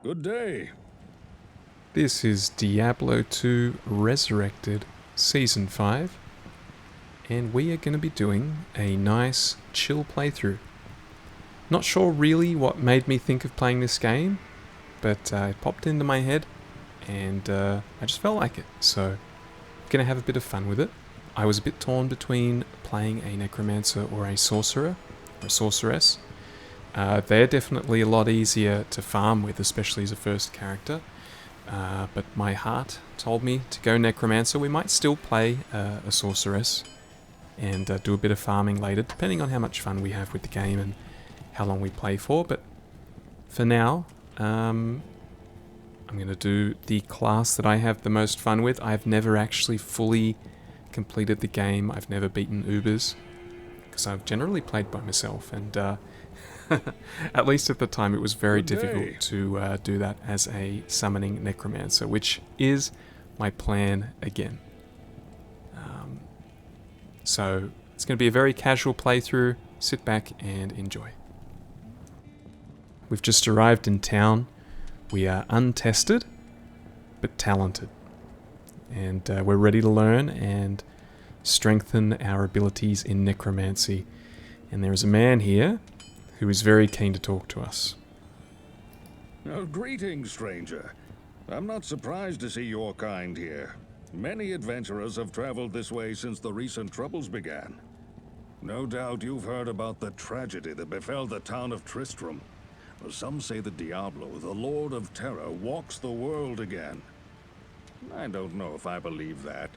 Good day. This is Diablo 2 Resurrected Season 5, and we are going to be doing a nice, chill playthrough. Not sure really what made me think of playing this game, but it popped into my head, and I just felt like it, so I'm going to have a bit of fun with it. I was a bit torn between playing a Necromancer or a Sorcerer, or a Sorceress. They're definitely a lot easier to farm with, especially as a first character. But my heart told me to go Necromancer. We might still play a Sorceress and do a bit of farming later, depending on how much fun we have with the game and how long we play for. But for now, I'm going to do the class that I have the most fun with. I've never actually fully completed the game. I've never beaten Ubers, because I've generally played by myself, and at least at the time it was very difficult to do that as a summoning Necromancer, which is my plan again. So it's going to be a very casual playthrough. Sit back and enjoy. We've just arrived in town. We are untested, but talented. And we're ready to learn and strengthen our abilities in necromancy. And there is a man here who is very keen to talk to us. Greetings, stranger. I'm not surprised to see your kind here. Many adventurers have traveled this way since the recent troubles began. No doubt you've heard about the tragedy that befell the town of Tristram. Some say that Diablo, the Lord of Terror, walks the world again. I don't know if I believe that,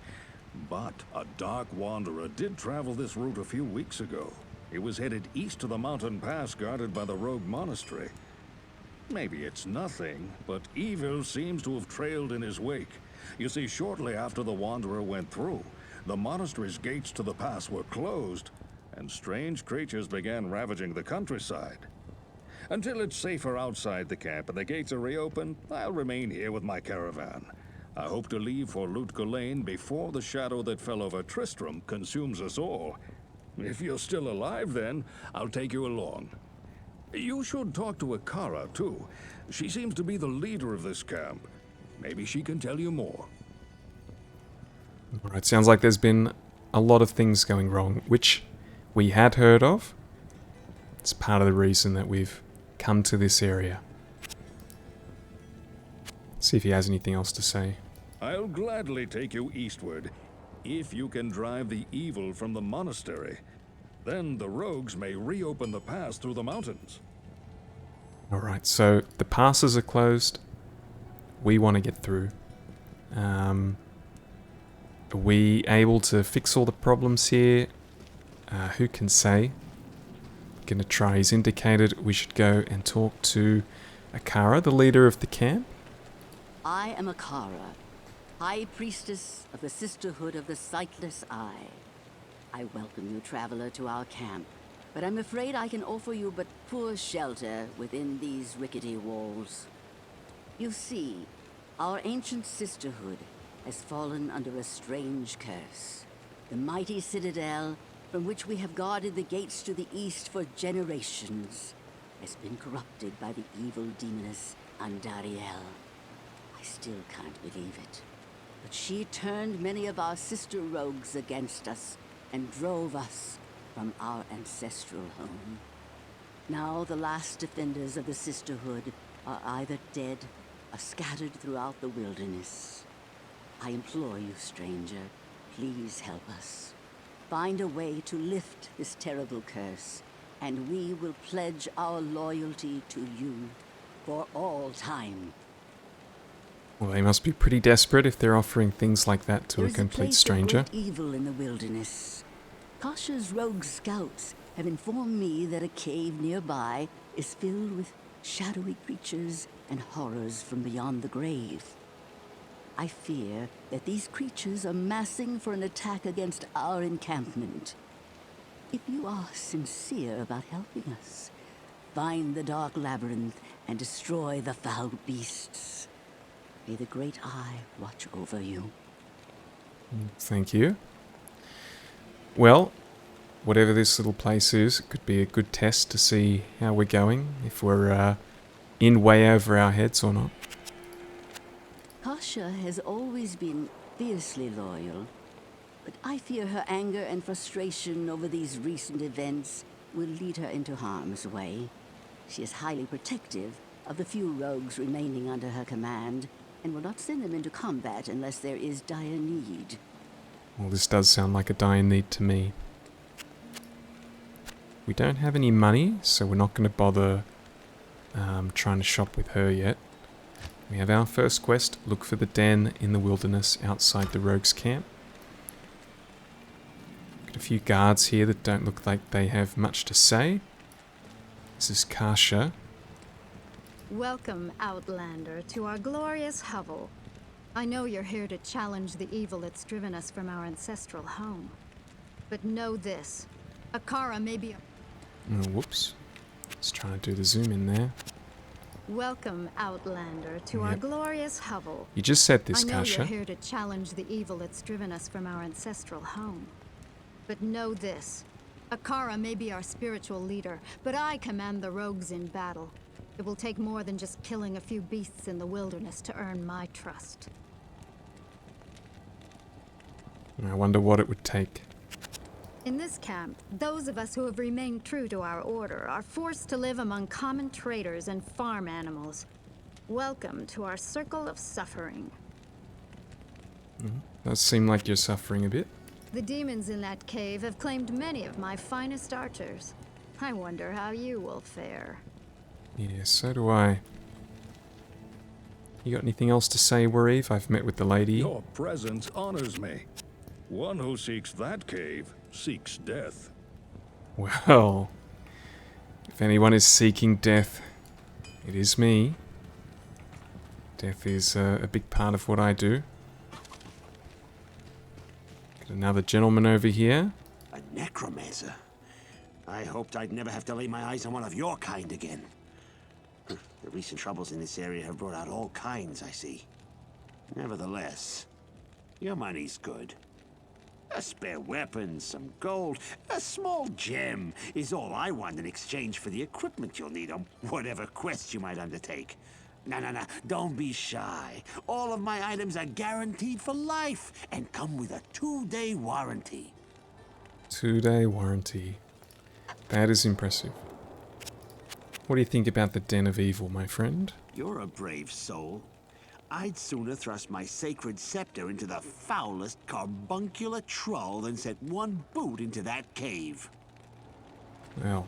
but a dark wanderer did travel this route a few weeks ago. He was headed east to the mountain pass guarded by the rogue monastery. Maybe it's nothing, but evil seems to have trailed in his wake. You see, shortly after the wanderer went through, the monastery's gates to the pass were closed, and strange creatures began ravaging the countryside. Until it's safer outside the camp and the gates are reopened, I'll remain here with my caravan. I hope to leave for Lutgolain before the shadow that fell over Tristram consumes us all. If you're still alive, then I'll take you along. You should talk to Akara, too. She seems to be the leader of this camp. Maybe she can tell you more. Alright, sounds like there's been a lot of things going wrong, which we had heard of. It's part of the reason that we've come to this area. See if he has anything else to say. I'll gladly take you eastward, if you can drive the evil from the monastery. Then the rogues may reopen the pass through the mountains. Alright, so the passes are closed. We want to get through. Are we able to fix all the problems here? Who can say? Gonna try. He's indicated we should go and talk to Akara, the leader of the camp. I am Akara, High Priestess of the Sisterhood of the Sightless Eye. I welcome you, traveler, to our camp, but I'm afraid I can offer you but poor shelter within these rickety walls. You see, our ancient sisterhood has fallen under a strange curse. The mighty citadel, from which we have guarded the gates to the east for generations, has been corrupted by the evil demoness Andariel. I still can't believe it, but she turned many of our sister rogues against us and drove us from our ancestral home. Now the last defenders of the sisterhood are either dead or scattered throughout the wilderness. I implore you, stranger, please help us. Find a way to lift this terrible curse, and we will pledge our loyalty to you for all time. Well, they must be pretty desperate if they're offering things like that to a complete stranger. There's a place of great evil in the wilderness. Kasha's rogue scouts have informed me that a cave nearby is filled with shadowy creatures and horrors from beyond the grave. I fear that these creatures are massing for an attack against our encampment. If you are sincere about helping us, find the dark labyrinth and destroy the foul beasts. May the Great Eye watch over you. Thank you. Well, whatever this little place is, it could be a good test to see how we're going. If we're in way over our heads or not. Kasha has always been fiercely loyal, but I fear her anger and frustration over these recent events will lead her into harm's way. She is highly protective of the few rogues remaining under her command, and will not send them into combat unless there is dire need. Well, this does sound like a dire need to me. We don't have any money, so we're not going to bother trying to shop with her yet. We have our first quest, look for the den in the wilderness outside the rogues' camp. Got a few guards here that don't look like they have much to say. This is Kasha. Welcome, Outlander, to our glorious hovel. I know you're here to challenge the evil that's driven us from our ancestral home. But know this, Akara may be... Oh, whoops. Just trying to do the zoom in there. Welcome, Outlander, to our glorious hovel. You just said this, I know Kasha. you're here to challenge the evil that's driven us from our ancestral home. But know this, Akara may be our spiritual leader, but I command the rogues in battle. It will take more than just killing a few beasts in the wilderness to earn my trust. I wonder what it would take. In this camp, those of us who have remained true to our order are forced to live among common traders and farm animals. Welcome to our circle of suffering. Does seem like you're suffering a bit. The demons in that cave have claimed many of my finest archers. I wonder how you will fare. Yeah, so do I. You got anything else to say, Reeve? I've met with the lady. Your presence honors me. One who seeks that cave seeks death. Well, if anyone is seeking death, it is me. Death is a big part of what I do. Got another gentleman over here. A necromancer? I hoped I'd never have to lay my eyes on one of your kind again. The recent troubles in this area have brought out all kinds, I see. Nevertheless, your money's good. A spare weapon, some gold, a small gem is all I want in exchange for the equipment you'll need on whatever quest you might undertake. No, don't be shy. All of my items are guaranteed for life and come with a 2-day warranty. 2-day warranty. That is impressive. What do you think about the Den of Evil, my friend? You're a brave soul. I'd sooner thrust my sacred scepter into the foulest carbuncular troll than set one boot into that cave. Well,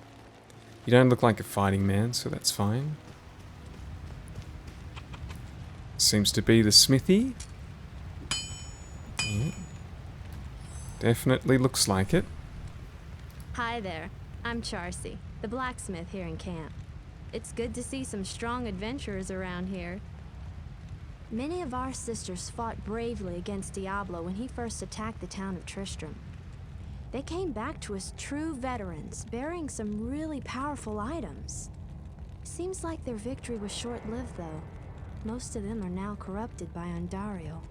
you don't look like a fighting man, so that's fine. Seems to be the smithy. Yeah. Definitely looks like it. Hi there, I'm Charcy, the blacksmith here in camp. It's good to see some strong adventurers around here. Many of our sisters fought bravely against Diablo when he first attacked the town of Tristram. They came back to us true veterans, bearing some really powerful items. Seems like their victory was short-lived, though. Most of them are now corrupted by Ondario.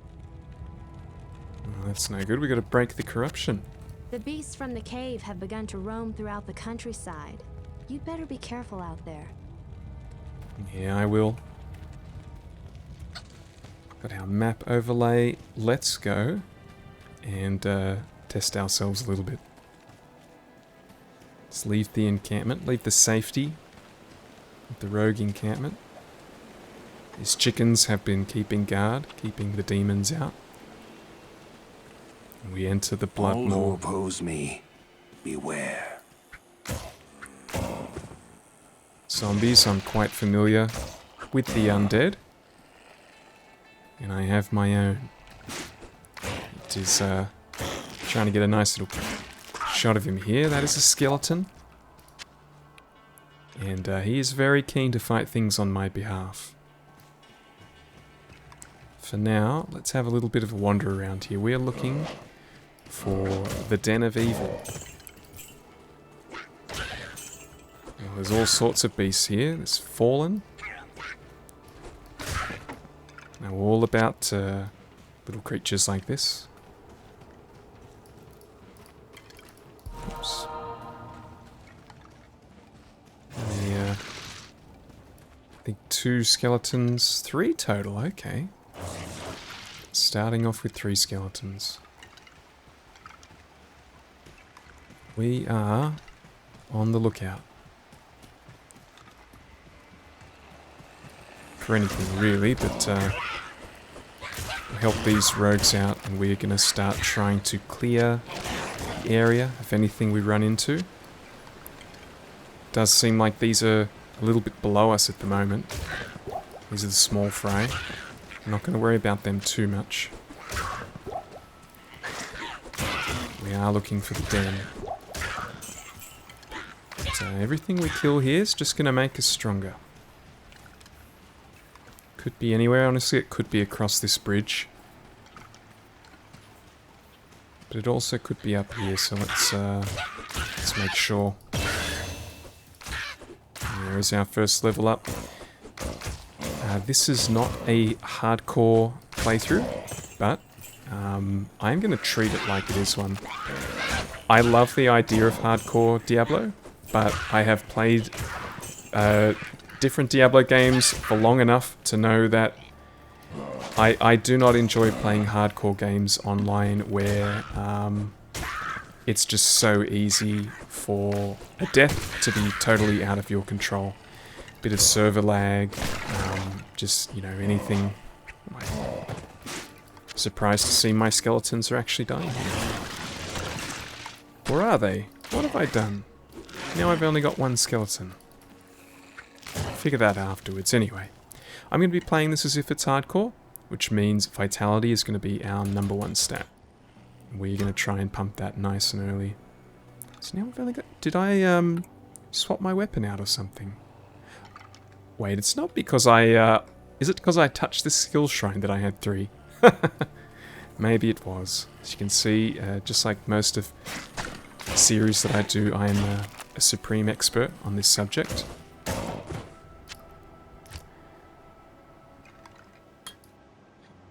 Oh, that's no good. We got to break the corruption. The beasts from the cave have begun to roam throughout the countryside. You'd better be careful out there. Yeah, I will. Got our map overlay. Let's go and test ourselves a little bit. Let's leave the encampment, leave the safety of the rogue encampment. These chickens have been keeping guard, keeping the demons out. And we enter the All who Bloodmoor. oppose me, beware. Zombies, I'm quite familiar with the undead. And I have my own. It is trying to get a nice little shot of him here. That is a skeleton. And he is very keen to fight things on my behalf. For now, let's have a little bit of a wander around here. We are looking for the Den of Evil. Well, there's all sorts of beasts here. There's Fallen. Now, we're all about little creatures like this. Oops. I think 2 skeletons, 3 total, okay. Starting off with 3 skeletons. We are on the lookout. For anything really, but we'll help these rogues out and we're going to start trying to clear the area of anything we run into. Does seem like these are a little bit below us at the moment. These are the small fry. I'm not going to worry about them too much. We are looking for the den. So everything we kill here is just going to make us stronger. Could be anywhere, honestly. It could be across this bridge. But it also could be up here, so let's make sure. There is our first level up. This is not a hardcore playthrough, but I'm going to treat it like it is one. I love the idea of hardcore Diablo, but I have played different Diablo games for long enough to know that I do not enjoy playing hardcore games online where it's just so easy for a death to be totally out of your control. Bit of server lag, just, you know, anything. Surprised to see my skeletons are actually dying here. Or are they? What have I done? Now I've only got 1 skeleton. Figure that afterwards. Anyway, I'm going to be playing this as if it's hardcore, which means vitality is going to be our #1 stat. We're going to try and pump that nice and early. So now we've only got... Did I swap my weapon out or something? Wait, it's not because I... Is it because I touched this skill shrine that I had 3? Maybe it was. As you can see, just like most of the series that I do, I am a supreme expert on this subject.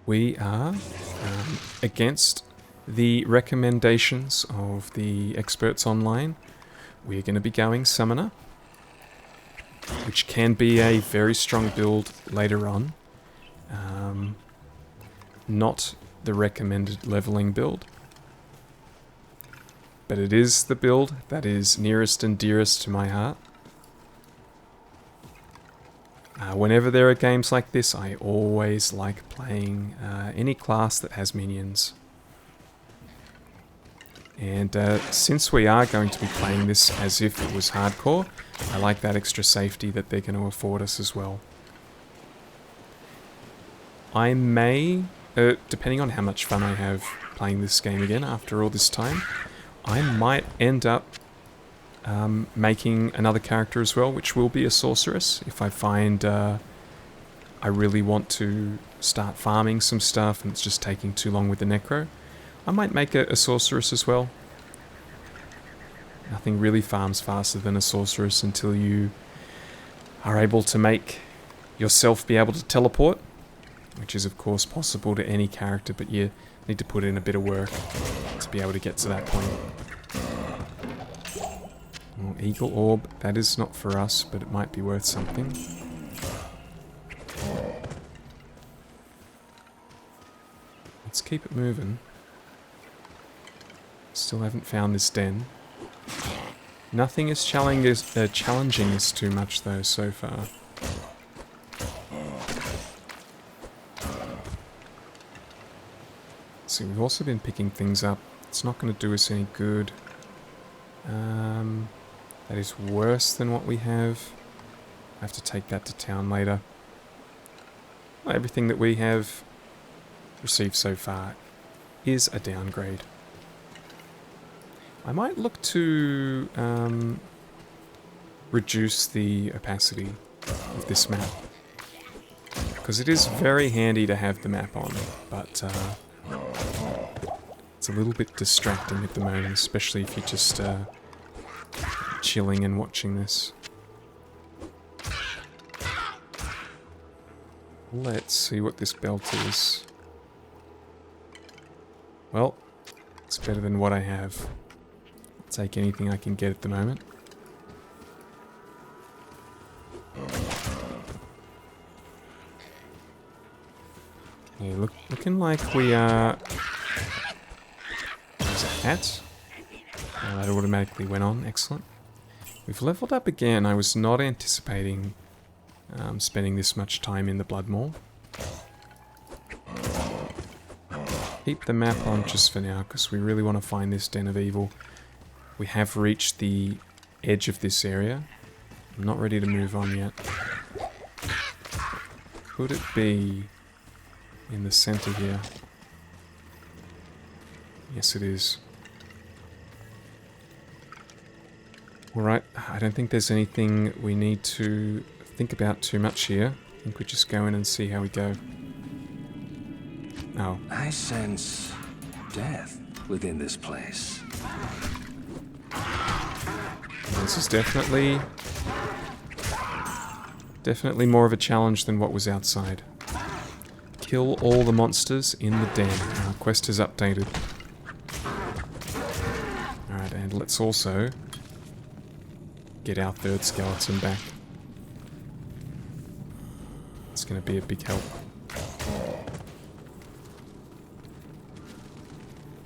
We are against the recommendations of the experts online. We're going to be going Summoner, which can be a very strong build later on. Not the recommended leveling build, but it is the build that is nearest and dearest to my heart. Whenever there are games like this, I always like playing any class that has minions. And since we are going to be playing this as if it was hardcore, I like that extra safety that they're going to afford us as well. I may, depending on how much fun I have playing this game again after all this time, I might end up making another character as well, which will be a Sorceress, if I find I really want to start farming some stuff and it's just taking too long with the Necro. I might make a Sorceress as well. Nothing really farms faster than a Sorceress until you are able to make yourself be able to teleport, which is of course possible to any character, but you need to put in a bit of work to be able to get to that point. Oh, Eagle Orb, that is not for us, but it might be worth something. Let's keep it moving. Still haven't found this den. Nothing is challenging us too much though so far. See, we've also been picking things up. It's not going to do us any good. That is worse than what we have. I have to take that to town later. Everything that we have received so far is a downgrade. I might look to reduce the opacity of this map, because it is very handy to have the map on, but it's a little bit distracting at the moment, especially if you're just chilling and watching this. Let's see what this belt is. Well, it's better than what I have. I'll take anything I can get at the moment. Yeah, looking like we are... There's a hat. That automatically went on. Excellent. We've leveled up again. I was not anticipating spending this much time in the Bloodmaw. Keep the map on just for now, because we really want to find this Den of Evil. We have reached the edge of this area. I'm not ready to move on yet. Could it be in the center here? Yes, it is. Alright, I don't think there's anything we need to think about too much here. I think we just go in and see how we go. Oh. I sense death within this place. This is definitely more of a challenge than what was outside. Kill all the monsters in the den. Our quest is updated. Alright, and let's also get our third skeleton back. It's going to be a big help.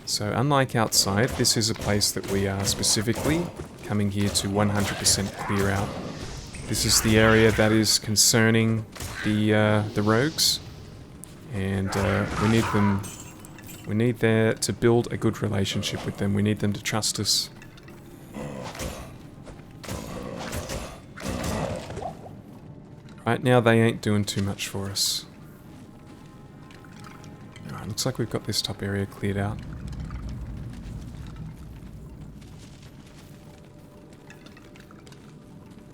So unlike outside, this is a place that we are specifically coming here to 100% clear out. This is the area that is concerning the rogues, and we need them. We need to build a good relationship with them. We need them to trust us. Right now, they ain't doing too much for us. Alright, looks like we've got this top area cleared out.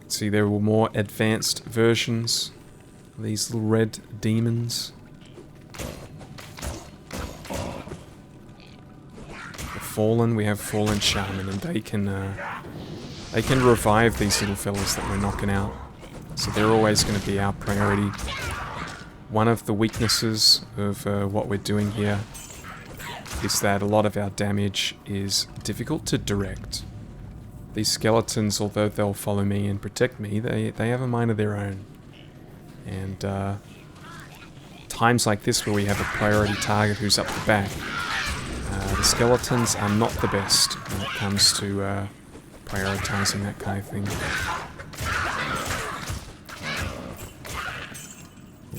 See, there were more advanced versions of these little red demons. The Fallen, we have Fallen Shaman, and they can revive these little fellas that we're knocking out. So they're always going to be our priority. One of the weaknesses of what we're doing here is that a lot of our damage is difficult to direct. These skeletons, although they'll follow me and protect me, they have a mind of their own. And times like this where we have a priority target who's up the back, the skeletons are not the best when it comes to prioritizing that kind of thing.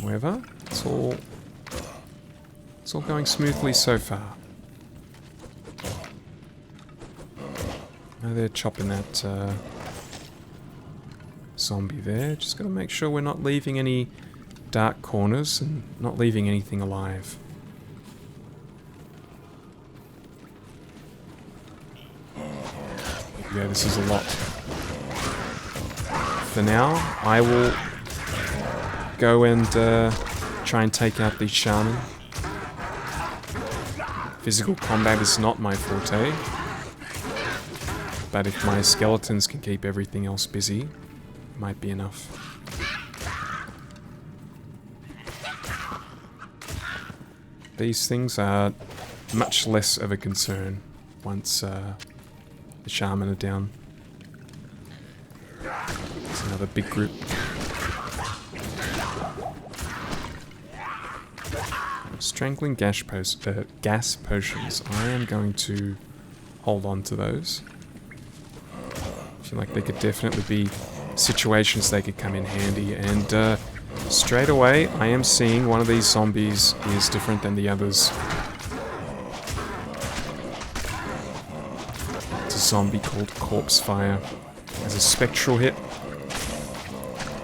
However, it's all going smoothly so far. Now they're chopping that zombie there. Just gotta make sure we're not leaving any dark corners and not leaving anything alive. Yeah, this is a lot. For now, I will go and try and take out the shaman. Physical combat is not my forte. But if my skeletons can keep everything else busy, it might be enough. These things are much less of a concern once the shaman are down. There's another big group. Strangling gas potions. I am going to hold on to those. I feel like there could definitely be situations they could come in handy, and straight away I am seeing one of these zombies is different than the others. It's a zombie called Corpse Fire. It has a spectral hit,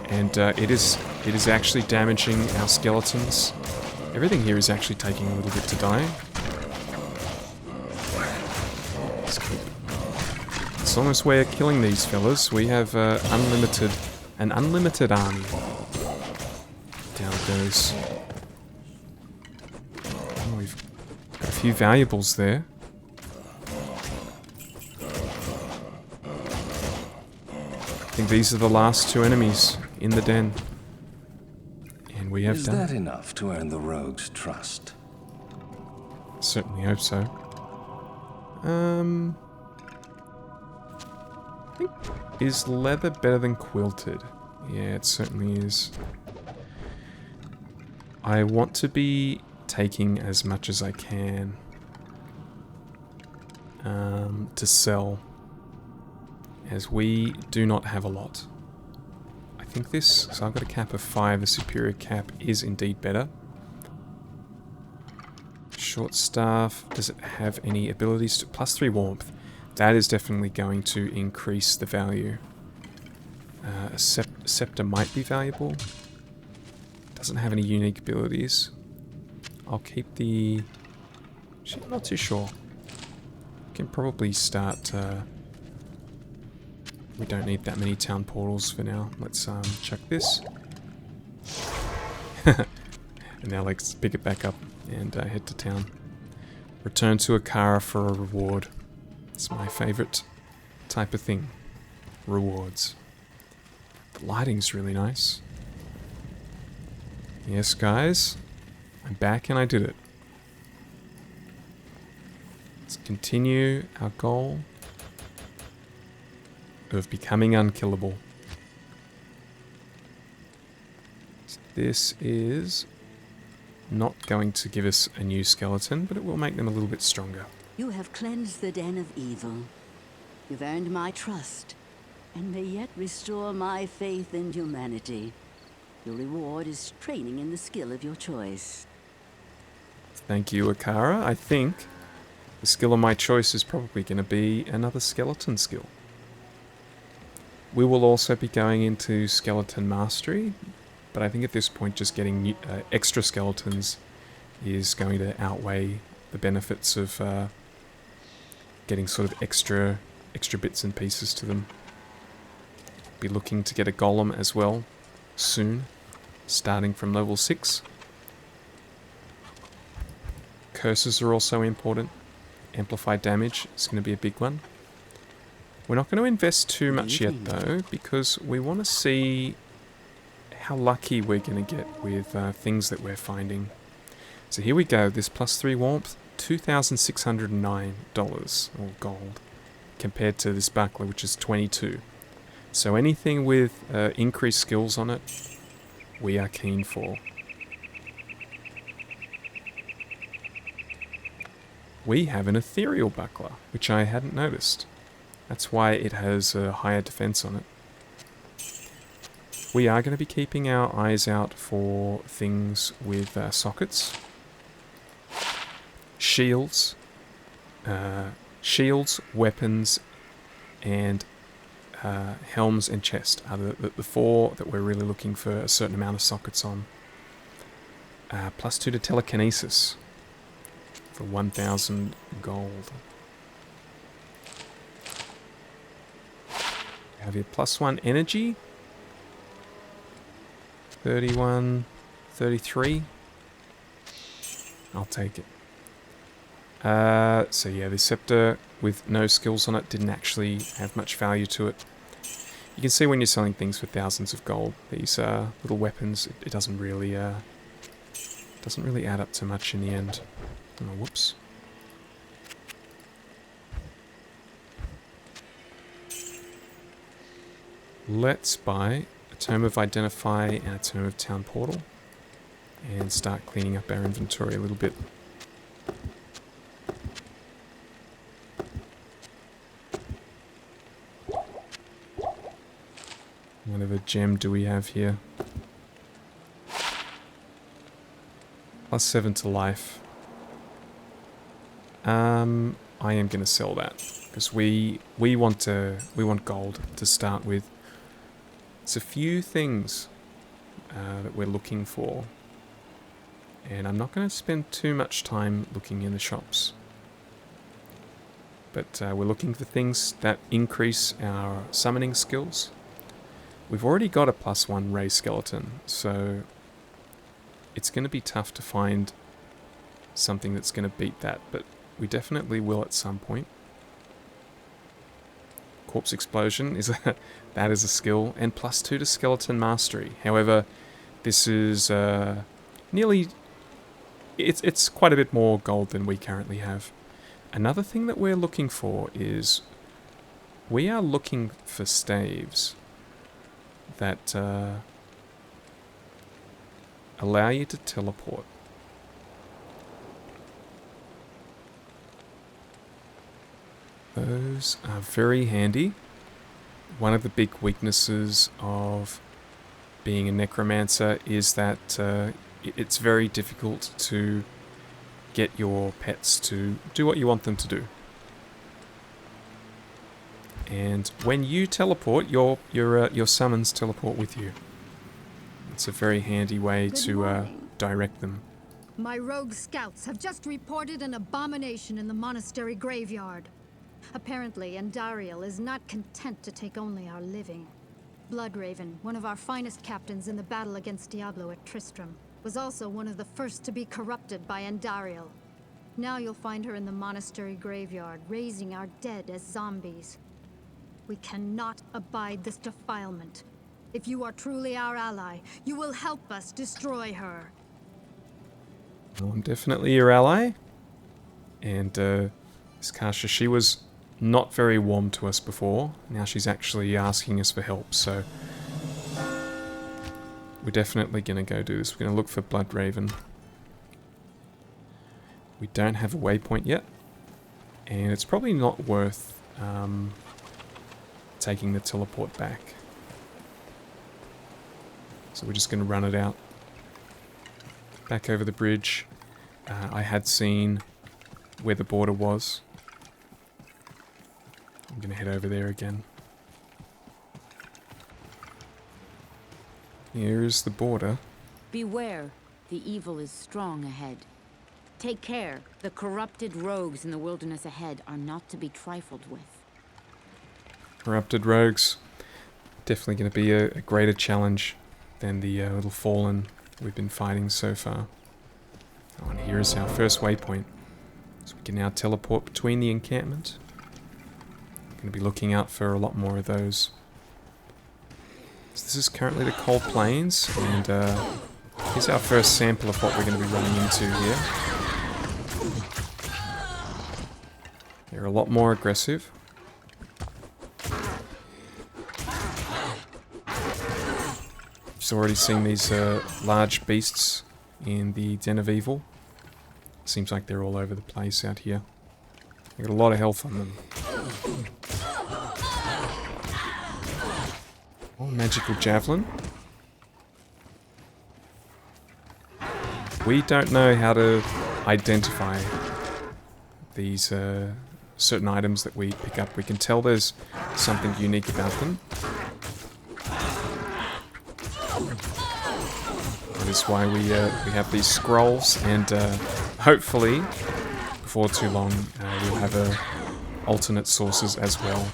and it is actually damaging our skeletons. Everything here is actually taking a little bit to die. As long as we're killing these fellas, we have an unlimited army. Down it goes. Oh, we've got a few valuables there. I think these are the last two enemies in the den. And we have done. Is that enough to earn the rogue's trust? Certainly hope so. I think, is leather better than quilted? Yeah, it certainly is. I want to be taking as much as I can to sell, as we do not have a lot. I think this, so I've got a cap of 5, a superior cap is indeed better. Short staff, does it have any abilities to +3 warmth? That is definitely going to increase the value. A scepter might be valuable. Doesn't have any unique abilities. I'll keep the... Actually, I'm not too sure. Can probably start... we don't need that many town portals for now. Let's check this. And now let's pick it back up and head to town. Return to Akara for a reward. It's my favorite type of thing. Rewards. The lighting's really nice. Yes, guys. I'm back and I did it. Let's continue our goal of becoming unkillable. So this is not going to give us a new skeleton, but it will make them a little bit stronger. You have cleansed the den of evil. You've earned my trust, and may yet restore my faith in humanity. Your reward is training in the skill of your choice. Thank you, Akara. I think the skill of my choice is probably going to be another skeleton skill. We will also be going into skeleton mastery, but I think at this point just getting extra skeletons is going to outweigh the benefits of getting sort of extra bits and pieces to them. Be looking to get a golem as well soon, starting from level 6. Curses are also important. Amplified damage is going to be a big one. We're not going to invest too much yet though, because we want to see how lucky we're going to get with things that we're finding. So here we go, this +3 warmth, $2,609 or gold, compared to this buckler which is 22. So anything with increased skills on it, we are keen for. We have an ethereal buckler, which I hadn't noticed. That's why it has a higher defense on it. We are going to be keeping our eyes out for things with sockets. Shields, weapons, and helms and chest are the 4 that we're really looking for a certain amount of sockets on. +2 to telekinesis for 1,000 gold. We have your +1 energy. 31, 33. I'll take it. So yeah, the scepter with no skills on it didn't actually have much value to it. You can see when you're selling things for thousands of gold, these little weapons, it doesn't really add up to much in the end. Oh, whoops. Let's buy a Tome of Identify and a Tome of Town Portal and start cleaning up our inventory a little bit. Whatever gem do we have here? +7 to life. I am going to sell that because we want gold to start with. It's a few things that we're looking for, and I'm not going to spend too much time looking in the shops. But we're looking for things that increase our summoning skills. We've already got a +1 ray skeleton, so it's going to be tough to find something that's going to beat that, but we definitely will at some point. Corpse Explosion is that is a skill, and +2 to Skeleton Mastery. However, this is nearly... It's quite a bit more gold than we currently have. Another thing that we're looking for is we are looking for staves that allow you to teleport. Those are very handy. One of the big weaknesses of being a necromancer is that it's very difficult to get your pets to do what you want them to do. And when you teleport, your summons teleport with you. It's a very handy way to direct them. My rogue scouts have just reported an abomination in the monastery graveyard. Apparently, Andariel is not content to take only our living. Bloodraven, one of our finest captains in the battle against Diablo at Tristram, was also one of the first to be corrupted by Andariel. Now you'll find her in the monastery graveyard, raising our dead as zombies. We cannot abide this defilement. If you are truly our ally, you will help us destroy her. Well, I'm definitely your ally. And this Kasha, she was not very warm to us before. Now she's actually asking us for help, so we're definitely going to go do this. We're going to look for Bloodraven. We don't have a waypoint yet, and it's probably not worth taking the teleport back. So we're just going to run it out. Back over the bridge. I had seen where the border was. I'm going to head over there again. Here is the border. Beware, the evil is strong ahead. Take care, the corrupted rogues in the wilderness ahead are not to be trifled with. Corrupted rogues. Definitely going to be a greater challenge than the little fallen we've been fighting so far. Oh, and here is our first waypoint. So we can now teleport between the encampment. Going to be looking out for a lot more of those. So this is currently the Cold Plains, and here's our first sample of what we're going to be running into here. They're a lot more aggressive. Just already seen these large beasts in the Den of Evil. Seems like they're all over the place out here. They got a lot of health on them. Oh, magical javelin. We don't know how to identify these certain items that we pick up. We can tell there's something unique about them. That is why we have these scrolls, and hopefully, before too long, we'll have alternate sources as well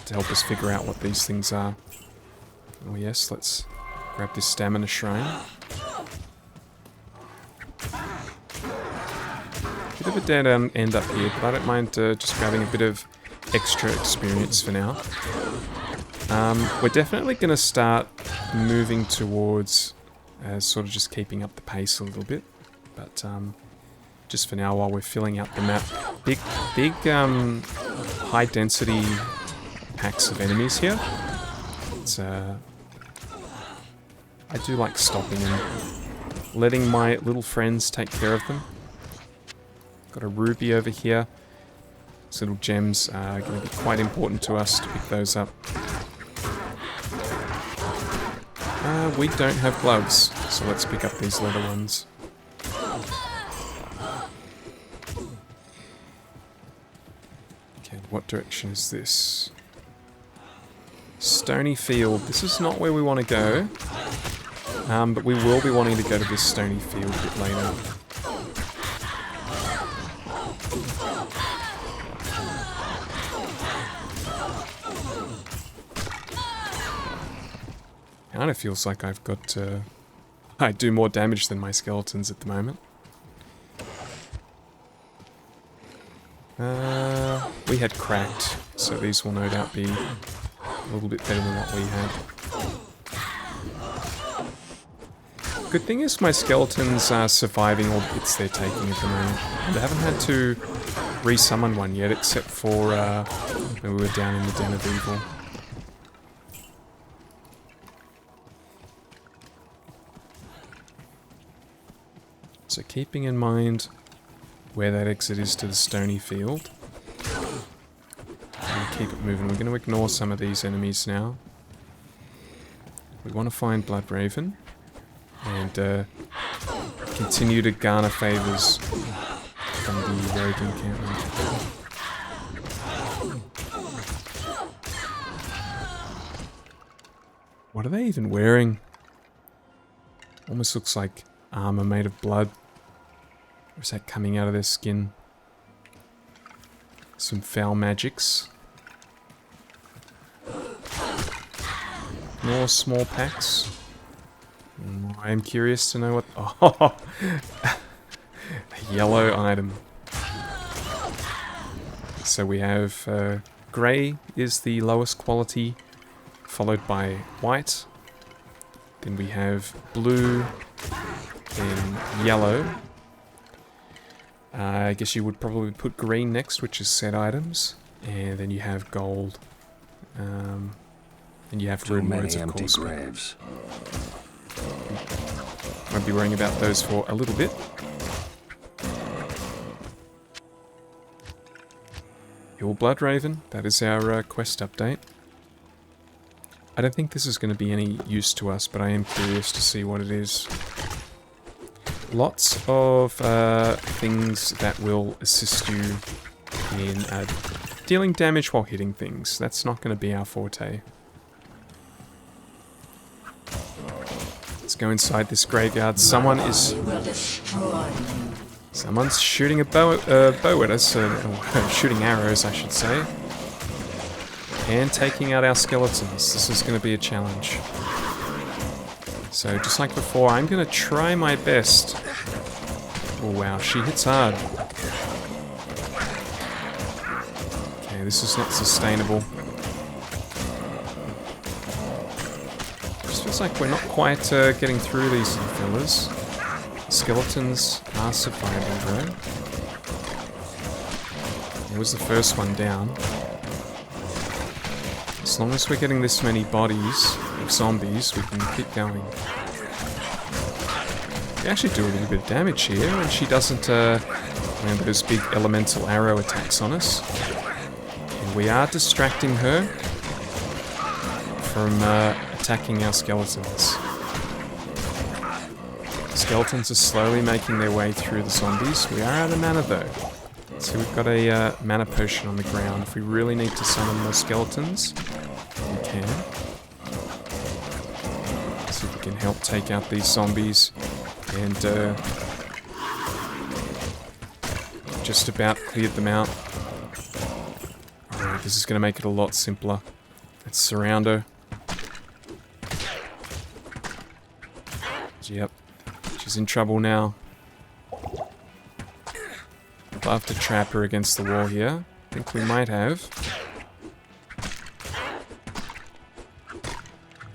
to help us figure out what these things are. Oh yes, let's grab this stamina shrine. Bit of a dead end up here, but I don't mind just grabbing a bit of extra experience for now. We're definitely going to start moving towards sort of just keeping up the pace a little bit, but just for now while we're filling out the map. Big high density packs of enemies here. It's I do like stopping and letting my little friends take care of them. Got a ruby over here. These little gems are going to be quite important to us to pick those up. We don't have gloves, so let's pick up these leather ones. Okay, what direction is this? Stony Field. This is not where we want to go, but we will be wanting to go to this Stony Field a bit later. Kind of feels like I've got I do more damage than my skeletons at the moment. We had cracked, so these will no doubt be a little bit better than what we had. Good thing is my skeletons are surviving all the hits they're taking at the moment. They haven't had to re-summon one yet, except for when we were down in the Den of Evil. So keeping in mind where that exit is to the Stony Field, keep it moving. We're going to ignore some of these enemies now. We want to find Bloodraven and continue to garner favors from the rogue encampment. What are they even wearing? Almost looks like armor made of blood. Or is that coming out of their skin? Some foul magics. More small packs. I am curious to know what... Oh! A yellow item. So we have grey is the lowest quality, followed by white. Then we have blue, then yellow. I guess you would probably put green next, which is set items. And then you have gold. And you have Too rune many words, of empty course. graves. Won't be worrying about those for a little bit. Your Bloodraven, that is our quest update. I don't think this is going to be any use to us, but I am curious to see what it is. Lots of things that will assist you in dealing damage while hitting things. That's not going to be our forte. Let's go inside this graveyard. Someone's shooting a bow at us, shooting arrows, I should say. And taking out our skeletons. This is going to be a challenge. So, just like before, I'm going to try my best. Oh wow, she hits hard. Okay, this is not sustainable. Just feels like we're not quite getting through these fellas. Skeletons are surviving though. There was the first one down. As long as we're getting this many bodies of zombies, we can keep going. We actually do a little bit of damage here, and she doesn't land those big elemental arrow attacks on us. And we are distracting her from attacking our skeletons. Skeletons are slowly making their way through the zombies. We are out of mana though. So we've got a mana potion on the ground. If we really need to summon more skeletons, we can. See if we can help take out these zombies. And just about cleared them out. Alright, this is going to make it a lot simpler. Let's surround her. Yep. She's in trouble now. I'd love to trap her against the wall here. I think we might have.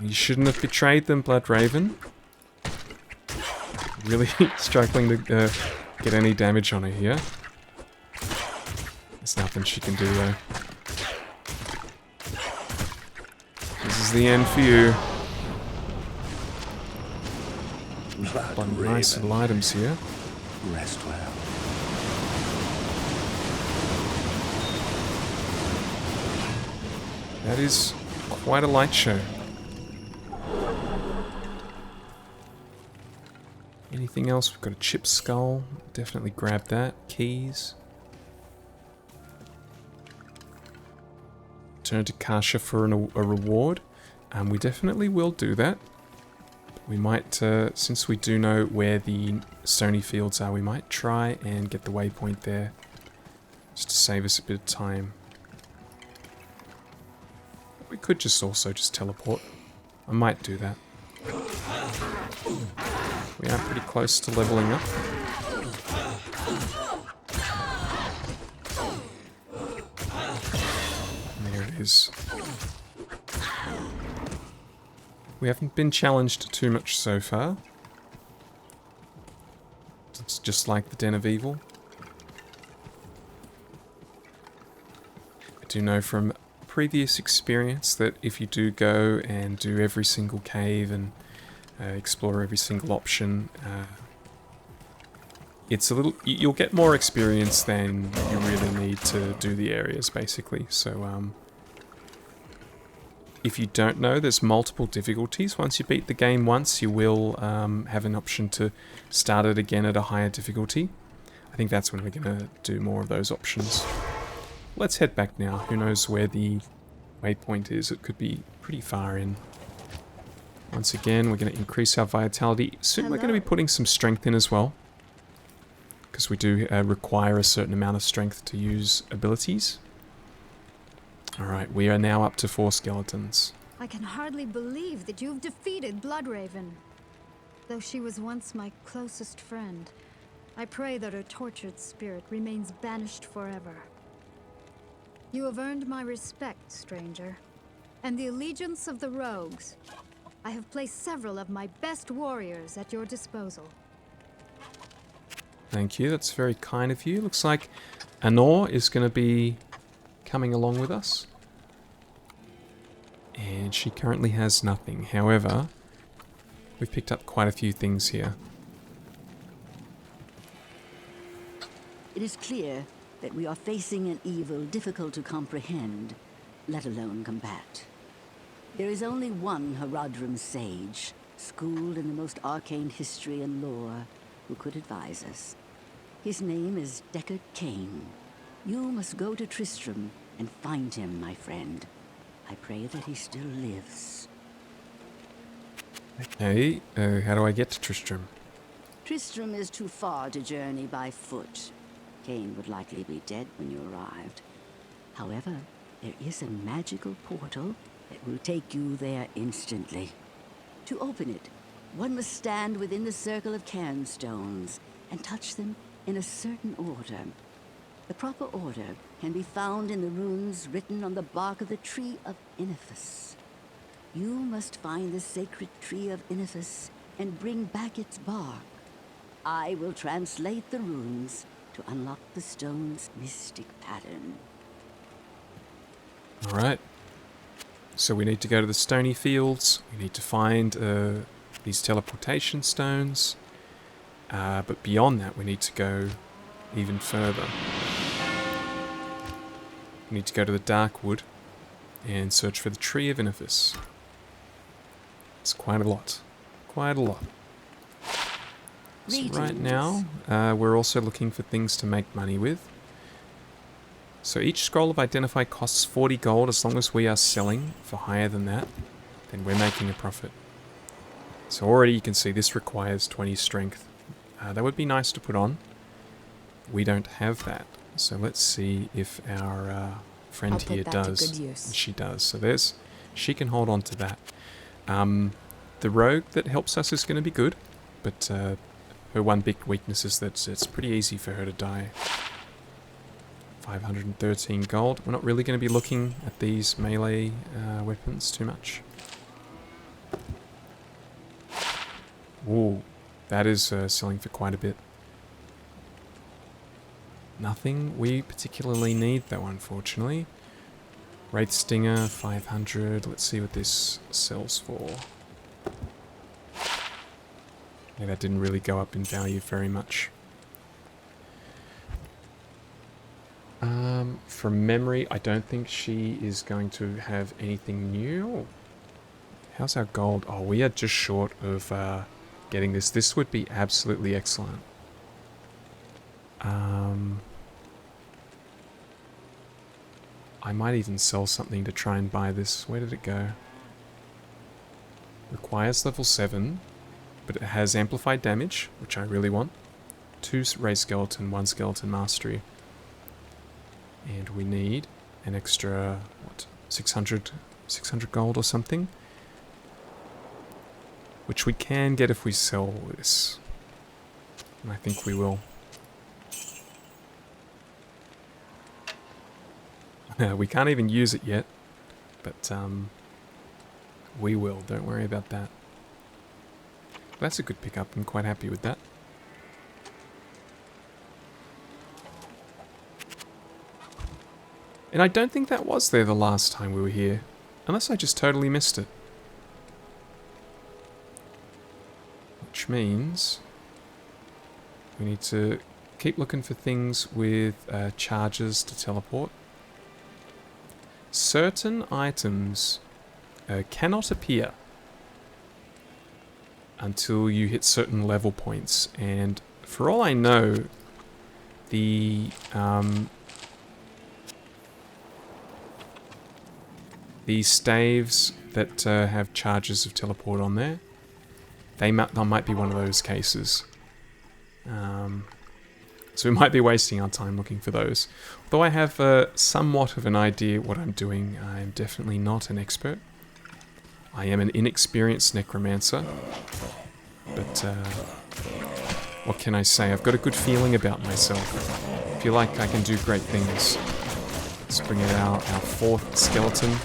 You shouldn't have betrayed them, Bloodraven. Really struggling to get any damage on her here. There's nothing she can do though. This is the end for you. Nice little items here. Rest well. That is quite a light show. Anything else? We've got a chip skull. Definitely grab that. Keys. Turn to Kasha for a reward. We definitely will do that. We might, since we do know where the stony fields are, we might try and get the waypoint there. Just to save us a bit of time. We could just also just teleport. I might do that. We are pretty close to leveling up. And there it is. We haven't been challenged too much so far. It's just like the Den of Evil. I do know from previous experience that if you do go and do every single cave and explore every single option, it's a little... You'll get more experience than you really need to do the areas, basically. So, if you don't know, there's multiple difficulties. Once you beat the game once, you will have an option to start it again at a higher difficulty. I think that's when we're going to do more of those options. Let's head back now. Who knows where the waypoint is? It could be pretty far in. Once again, we're going to increase our vitality. Soon we're going to be putting some strength in as well, because we do require a certain amount of strength to use abilities. Alright, we are now up to 4 skeletons. I can hardly believe that you've defeated Bloodraven. Though she was once my closest friend, I pray that her tortured spirit remains banished forever. You have earned my respect, stranger, and the allegiance of the rogues. I have placed several of my best warriors at your disposal. Thank you, that's very kind of you. Looks like Anor is going to be coming along with us. And she currently has nothing. However, we've picked up quite a few things here. It is clear that we are facing an evil difficult to comprehend, let alone combat. There is only one Haradrim sage, schooled in the most arcane history and lore, who could advise us. His name is Deckard Cain. You must go to Tristram and find him, my friend. I pray that he still lives. Okay, how do I get to Tristram? Tristram is too far to journey by foot. Cain would likely be dead when you arrived. However, there is a magical portal that will take you there instantly. To open it, one must stand within the circle of cairnstones and touch them in a certain order. The proper order can be found in the runes written on the bark of the Tree of Inifis. You must find the sacred Tree of Inifis and bring back its bark. I will translate the runes to unlock the stone's mystic pattern. Alright. So we need to go to the stony fields. We need to find these teleportation stones. But beyond that, we need to go even further. We need to go to the Darkwood and search for the Tree of Inifis. It's quite a lot. Quite a lot. So right now, we're also looking for things to make money with. So each scroll of Identify costs 40 gold. As long as we are selling for higher than that, then we're making a profit. So already you can see this requires 20 strength. That would be nice to put on. We don't have that. So let's see if our friend here does. She does. So she can hold on to that. The rogue that helps us is going to be good, but her one big weakness is that it's pretty easy for her to die. 513 gold. We're not really going to be looking at these melee weapons too much. Ooh, that is selling for quite a bit. Nothing we particularly need though, unfortunately. Wraith Stinger, 500. Let's see what this sells for. Yeah, that didn't really go up in value very much. From memory, I don't think she is going to have anything new. How's our gold? Oh, we are just short of getting this. This would be absolutely excellent. I might even sell something to try and buy this. Where did it go? Requires level 7, but it has amplified damage, which I really want. 2 Ray Skeleton, 1 Skeleton Mastery. And we need an extra, what, 600 gold or something? Which we can get if we sell this. And I think we will. We can't even use it yet, but we will, don't worry about that. That's a good pickup, I'm quite happy with that. And I don't think that was there the last time we were here, unless I just totally missed it. Which means we need to keep looking for things with charges to teleport. Certain items cannot appear until you hit certain level points. And for all I know, the staves that have charges of teleport on there, they might be one of those cases. So we might be wasting our time looking for those. Although I have somewhat of an idea what I'm doing, I am definitely not an expert. I am an inexperienced necromancer. But what can I say? I've got a good feeling about myself. I feel like I can do great things. Let's bring out our fourth skeleton.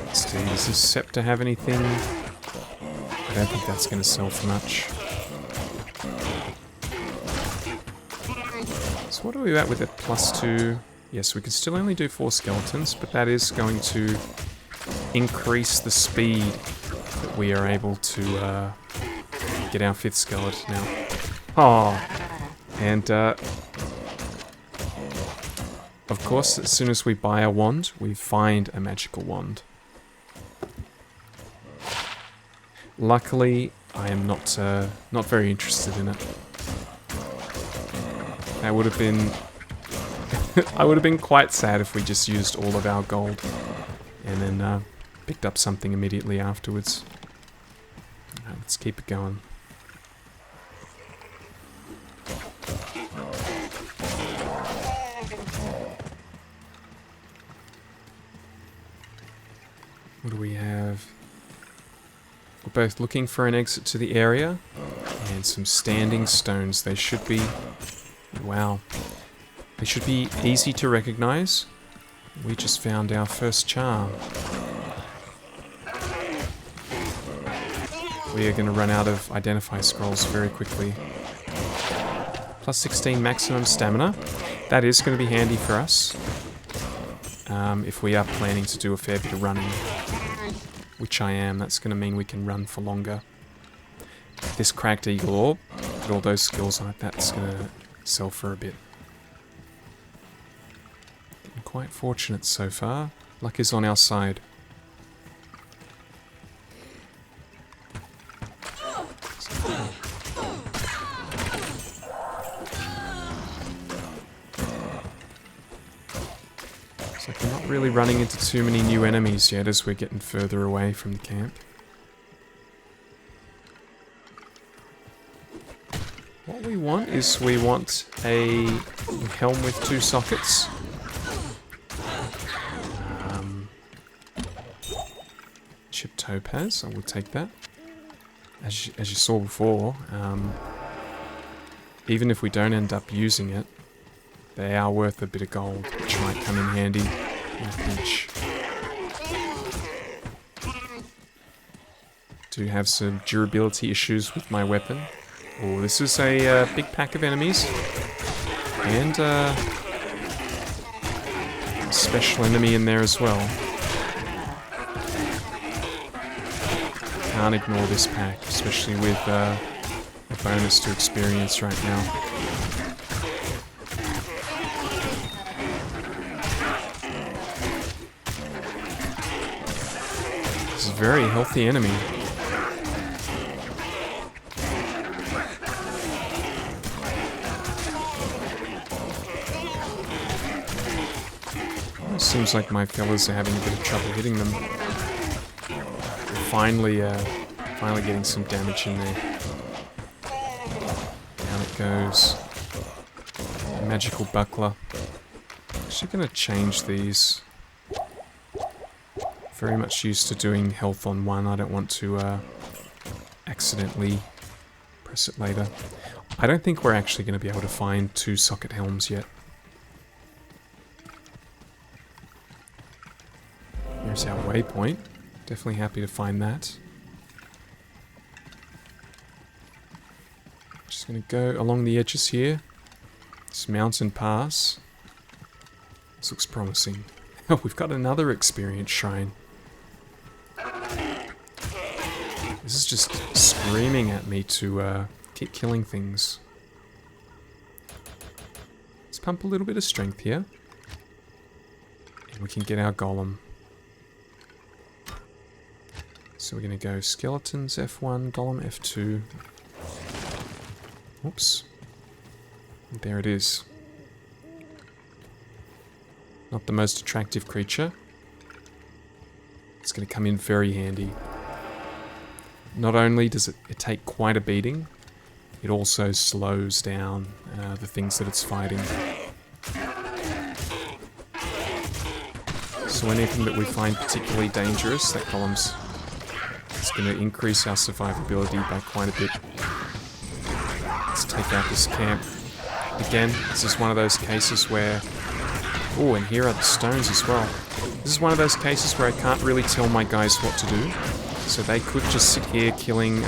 Let's see, does this scepter have anything? I don't think that's going to sell for much. So what are we at with it? +2. Yes, we can still only do 4 skeletons, but that is going to increase the speed that we are able to get our 5th skeleton now. Oh, and of course, as soon as we buy a wand, we find a magical wand. Luckily, I am not very interested in it. That would have been I would have been quite sad if we just used all of our gold and then picked up something immediately afterwards. Right, let's keep it going. What do we have? We're both looking for an exit to the area and some standing stones. They should be... Wow. They should be easy to recognize. We just found our first charm. We are going to run out of identify scrolls very quickly. +16 maximum stamina. That is going to be handy for us. If we are planning to do a fair bit of running. Which I am. That's going to mean we can run for longer. This cracked eagle orb, with all those skills on it, that's going to sell for a bit. Getting quite fortunate so far. Luck is on our side. Looks like we're not really running into too many new enemies yet as we're getting further away from the camp. What we want is we want a helm with 2 sockets. Chip topaz, I will take that. As you saw before, even if we don't end up using it, they are worth a bit of gold, which might come in handy in a pinch. Do have some durability issues with my weapon. Oh, this is a big pack of enemies. And a special enemy in there as well. Can't ignore this pack, especially with a bonus to experience right now. This is a very healthy enemy. Seems like my fellas are having a bit of trouble hitting them. Finally getting some damage in there. Down it goes. Magical buckler. Actually gonna change these. Very much used to doing health on one. I don't want to accidentally press it later. I don't think we're actually going to be able to find 2 socket helms yet. Here's our waypoint. Definitely happy to find that. Just going to go along the edges here. This mountain pass. This looks promising. Oh, we've got another experience shrine. This is just screaming at me to keep killing things. Let's pump a little bit of strength here. We can get our golem. So we're going to go skeletons F1, golem F2. Oops. There it is. Not the most attractive creature. It's going to come in very handy. Not only does it take quite a beating, it also slows down the things that it's fighting. So anything that we find particularly dangerous, that golem's it's going to increase our survivability by quite a bit. Let's take out this camp. Again, this is one of those cases where... Oh, and here are the stones as well. This is one of those cases where I can't really tell my guys what to do. So they could just sit here killing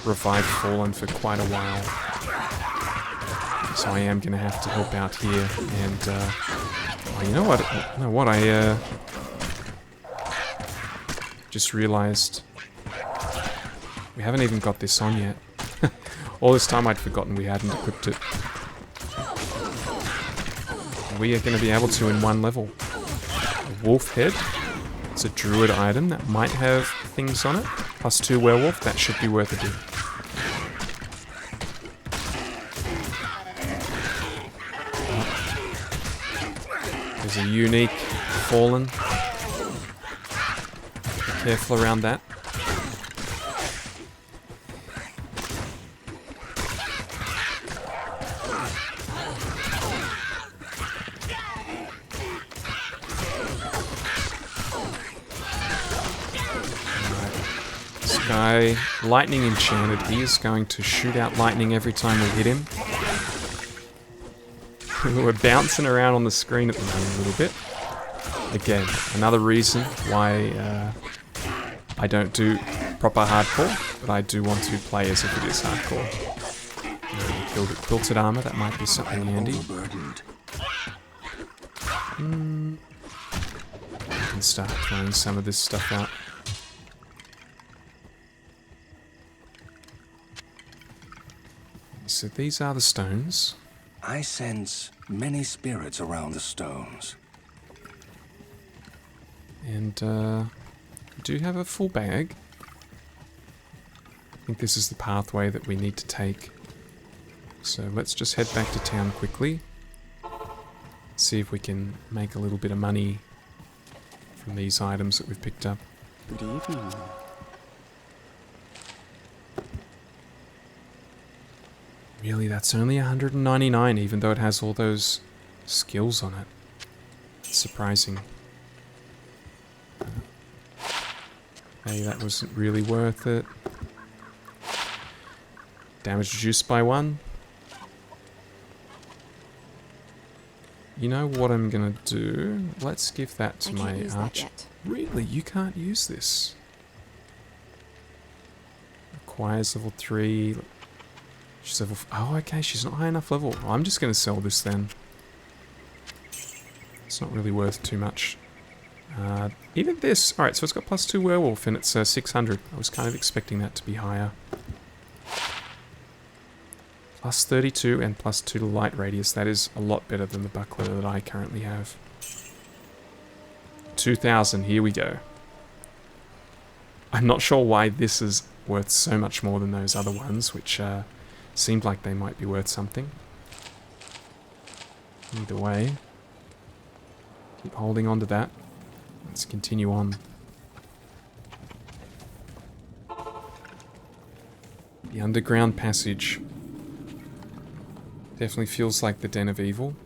Revived Fallen for quite a while. So I am going to have to help out here. And, oh, you know what? I just realized we haven't even got this on yet. All this time I'd forgotten we hadn't equipped it. We are going to be able to in one level. A wolf head. It's a druid item that might have things on it. +2 werewolf, that should be worth a bit. There's a unique fallen. Be careful around that. Lightning enchanted. He is going to shoot out lightning every time we hit him. We're bouncing around on the screen at the moment a little bit. Again, another reason why I don't do proper hardcore, but I do want to play as if it is hardcore. Killed it. Quilted armor, that might be something handy. I can start throwing some of this stuff out. So these are the stones. I sense many spirits around the stones. And we do have a full bag. I think this is the pathway that we need to take. So let's just head back to town quickly. See if we can make a little bit of money from these items that we've picked up. Good evening. Really, that's only 199, even though it has all those skills on it. It's surprising. Hey, that wasn't really worth it. Damage reduced by 1. You know what I'm gonna do? Let's give that to my archer. Really? You can't use this? Requires level 3... She's level... Oh, okay, she's not high enough level. Well, I'm just going to sell this then. It's not really worth too much. Even this... Alright, so it's got +2 werewolf and it's 600. I was kind of expecting that to be higher. +32 and +2 to light radius. That is a lot better than the buckler that I currently have. 2,000, here we go. I'm not sure why this is worth so much more than those other ones, which... seemed like they might be worth something. Either way, keep holding on to that. Let's continue on. The underground passage. Definitely feels like the Den of Evil.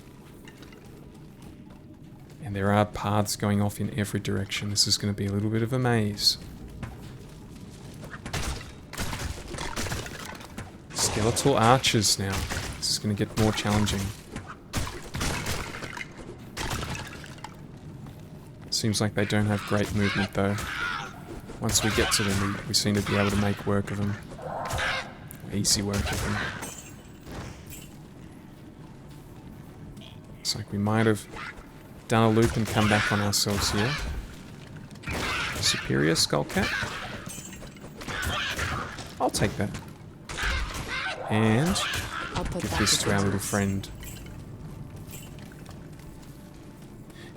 And there are paths going off in every direction. This is going to be a little bit of a maze. Skeletal archers now. This is going to get more challenging. Seems like they don't have great movement though. Once we get to them, we seem to be able to make work of them. Easy work of them. Looks like we might have done a loop and come back on ourselves here. Superior Skullcat. I'll take that. And give this to our little friend.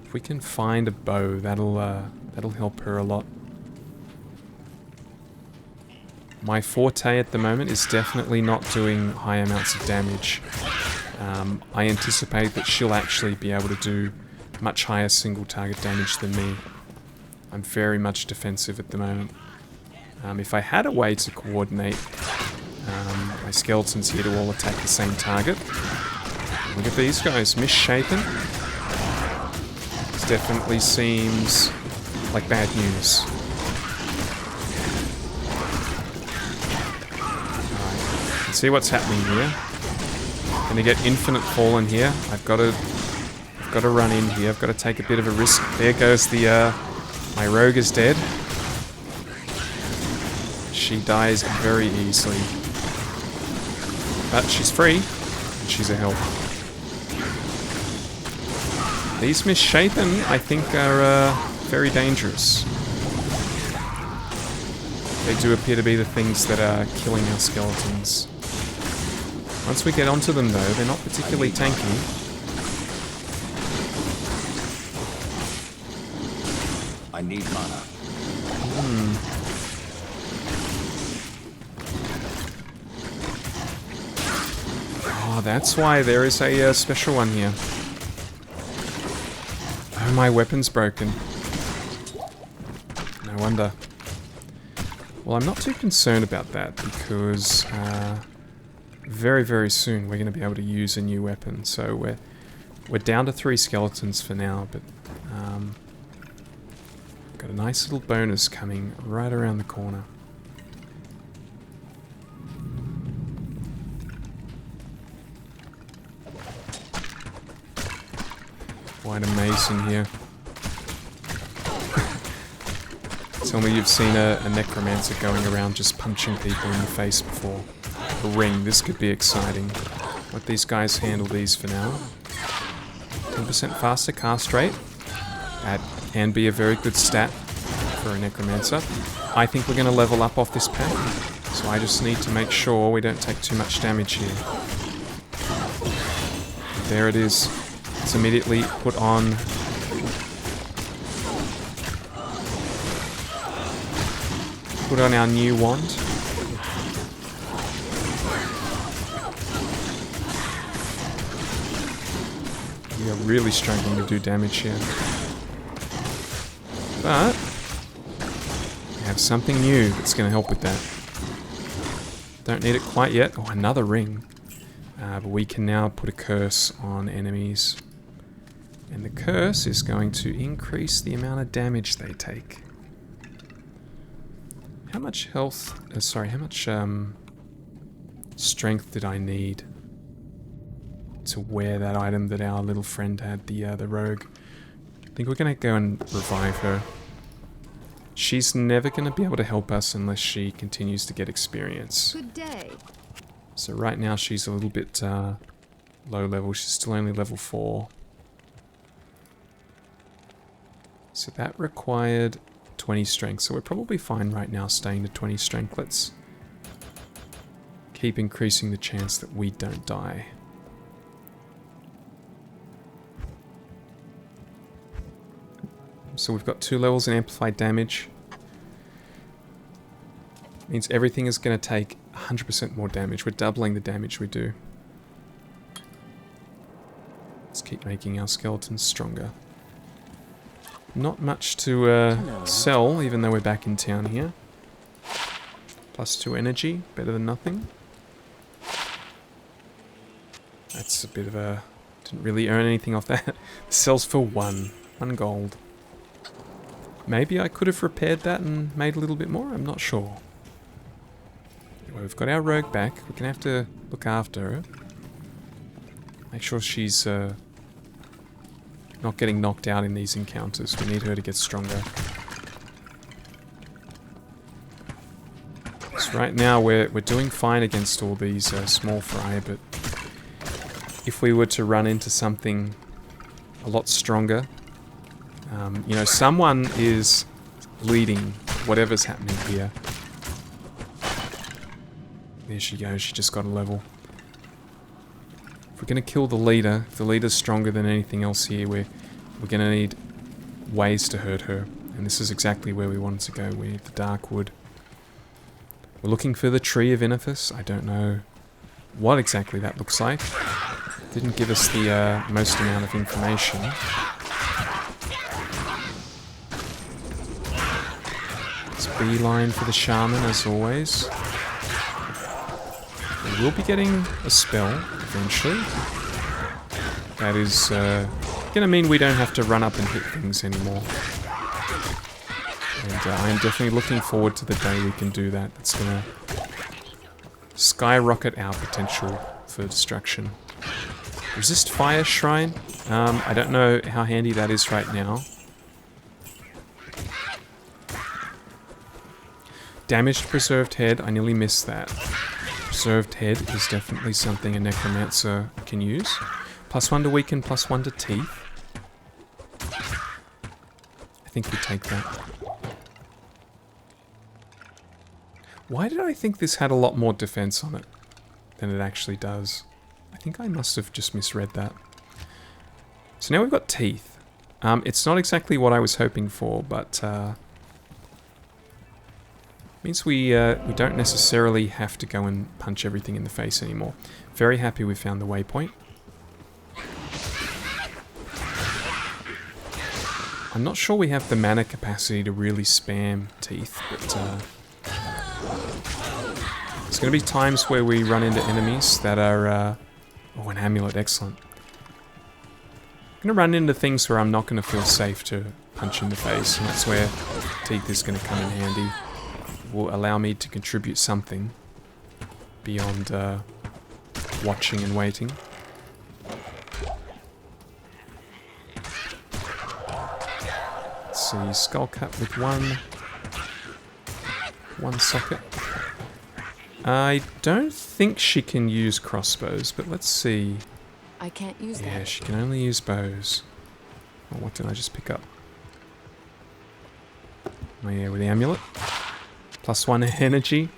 If we can find a bow, that'll help her a lot. My forte at the moment is definitely not doing high amounts of damage. I anticipate that she'll actually be able to do much higher single target damage than me. I'm very much defensive at the moment. If I had a way to coordinate my skeletons here to all attack the same target. Look at these guys, misshapen. This definitely seems like bad news. Alright, let's see what's happening here. Gonna get infinite fall in here. I've got to run in here. I've got to take a bit of a risk. There goes the my rogue is dead. She dies very easily. But she's free. And she's a help. These misshapen, I think, are very dangerous. They do appear to be the things that are killing our skeletons. Once we get onto them, though, they're not particularly tanky. I need mana. Oh, that's why there is a special one here. Oh, my weapon's broken. No wonder. Well, I'm not too concerned about that because very, very soon we're going to be able to use a new weapon. So we're down to 3 skeletons for now, but got a nice little bonus coming right around the corner. Quite amazing here. Tell me you've seen a Necromancer going around just punching people in the face before. A ring, this could be exciting. Let these guys handle these for now. 10% faster cast rate. That can be a very good stat for a Necromancer. I think we're going to level up off this pack, so I just need to make sure we don't take too much damage here. There it is. Let's immediately put on our new wand. We are really struggling to do damage here. But we have something new that's going to help with that. Don't need it quite yet. Oh, another ring. But we can now put a curse on enemies. And the curse is going to increase the amount of damage they take. How much health... how much strength did I need to wear that item that our little friend had, the rogue? I think we're going to go and revive her. She's never going to be able to help us unless she continues to get experience. Good day. So right now she's a little bit low level. She's still only level 4. So that required 20 strength. So we're probably fine right now staying to 20 strength. Let's keep increasing the chance that we don't die. So we've got 2 levels in amplified damage. Means everything is going to take 100% more damage. We're doubling the damage we do. Let's keep making our skeletons stronger. Not much to sell, even though we're back in town here. +2 energy, better than nothing. That's a bit of a... didn't really earn anything off that. Sells for 1 gold. Maybe I could have repaired that and made a little bit more, I'm not sure. Anyway, we've got our rogue back. We're going to have to look after her. Make sure she's not getting knocked out in these encounters. We need her to get stronger. So right now we're doing fine against all these small fry, but if we were to run into something a lot stronger, you know, someone is leading whatever's happening here. There she goes, she just got a level. If we're going to kill the leader, if the leader's stronger than anything else here, we're going to need ways to hurt her. And this is exactly where we wanted to go with the Darkwood. We're looking for the Tree of Inifis. I don't know what exactly that looks like. Didn't give us the most amount of information. It's beeline for the Shaman as always. We will be getting a spell eventually. That is gonna mean we don't have to run up and hit things anymore. And I am definitely looking forward to the day we can do that. That's gonna skyrocket our potential for destruction. Resist Fire Shrine. I don't know how handy that is right now. Damaged Preserved Head. I nearly missed that. Preserved Head is definitely something a Necromancer can use. +1 to weaken, +1 to teeth. I think we take that. Why did I think this had a lot more defense on it than it actually does? I think I must have just misread that. So now we've got teeth. It's not exactly what I was hoping for, but means we don't necessarily have to go and punch everything in the face anymore. Very happy we found the waypoint. I'm not sure we have the mana capacity to really spam teeth, but there's going to be times where we run into enemies that are... oh, an amulet, excellent. I'm going to run into things where I'm not going to feel safe to punch in the face, and that's where teeth is going to come in handy. It will allow me to contribute something beyond watching and waiting. Let's see, Skull Cut with one socket. I don't think she can use crossbows, but let's see. I can't use that. Yeah, she can only use bows. Oh, what did I just pick up? Oh yeah, with the amulet. +1 energy.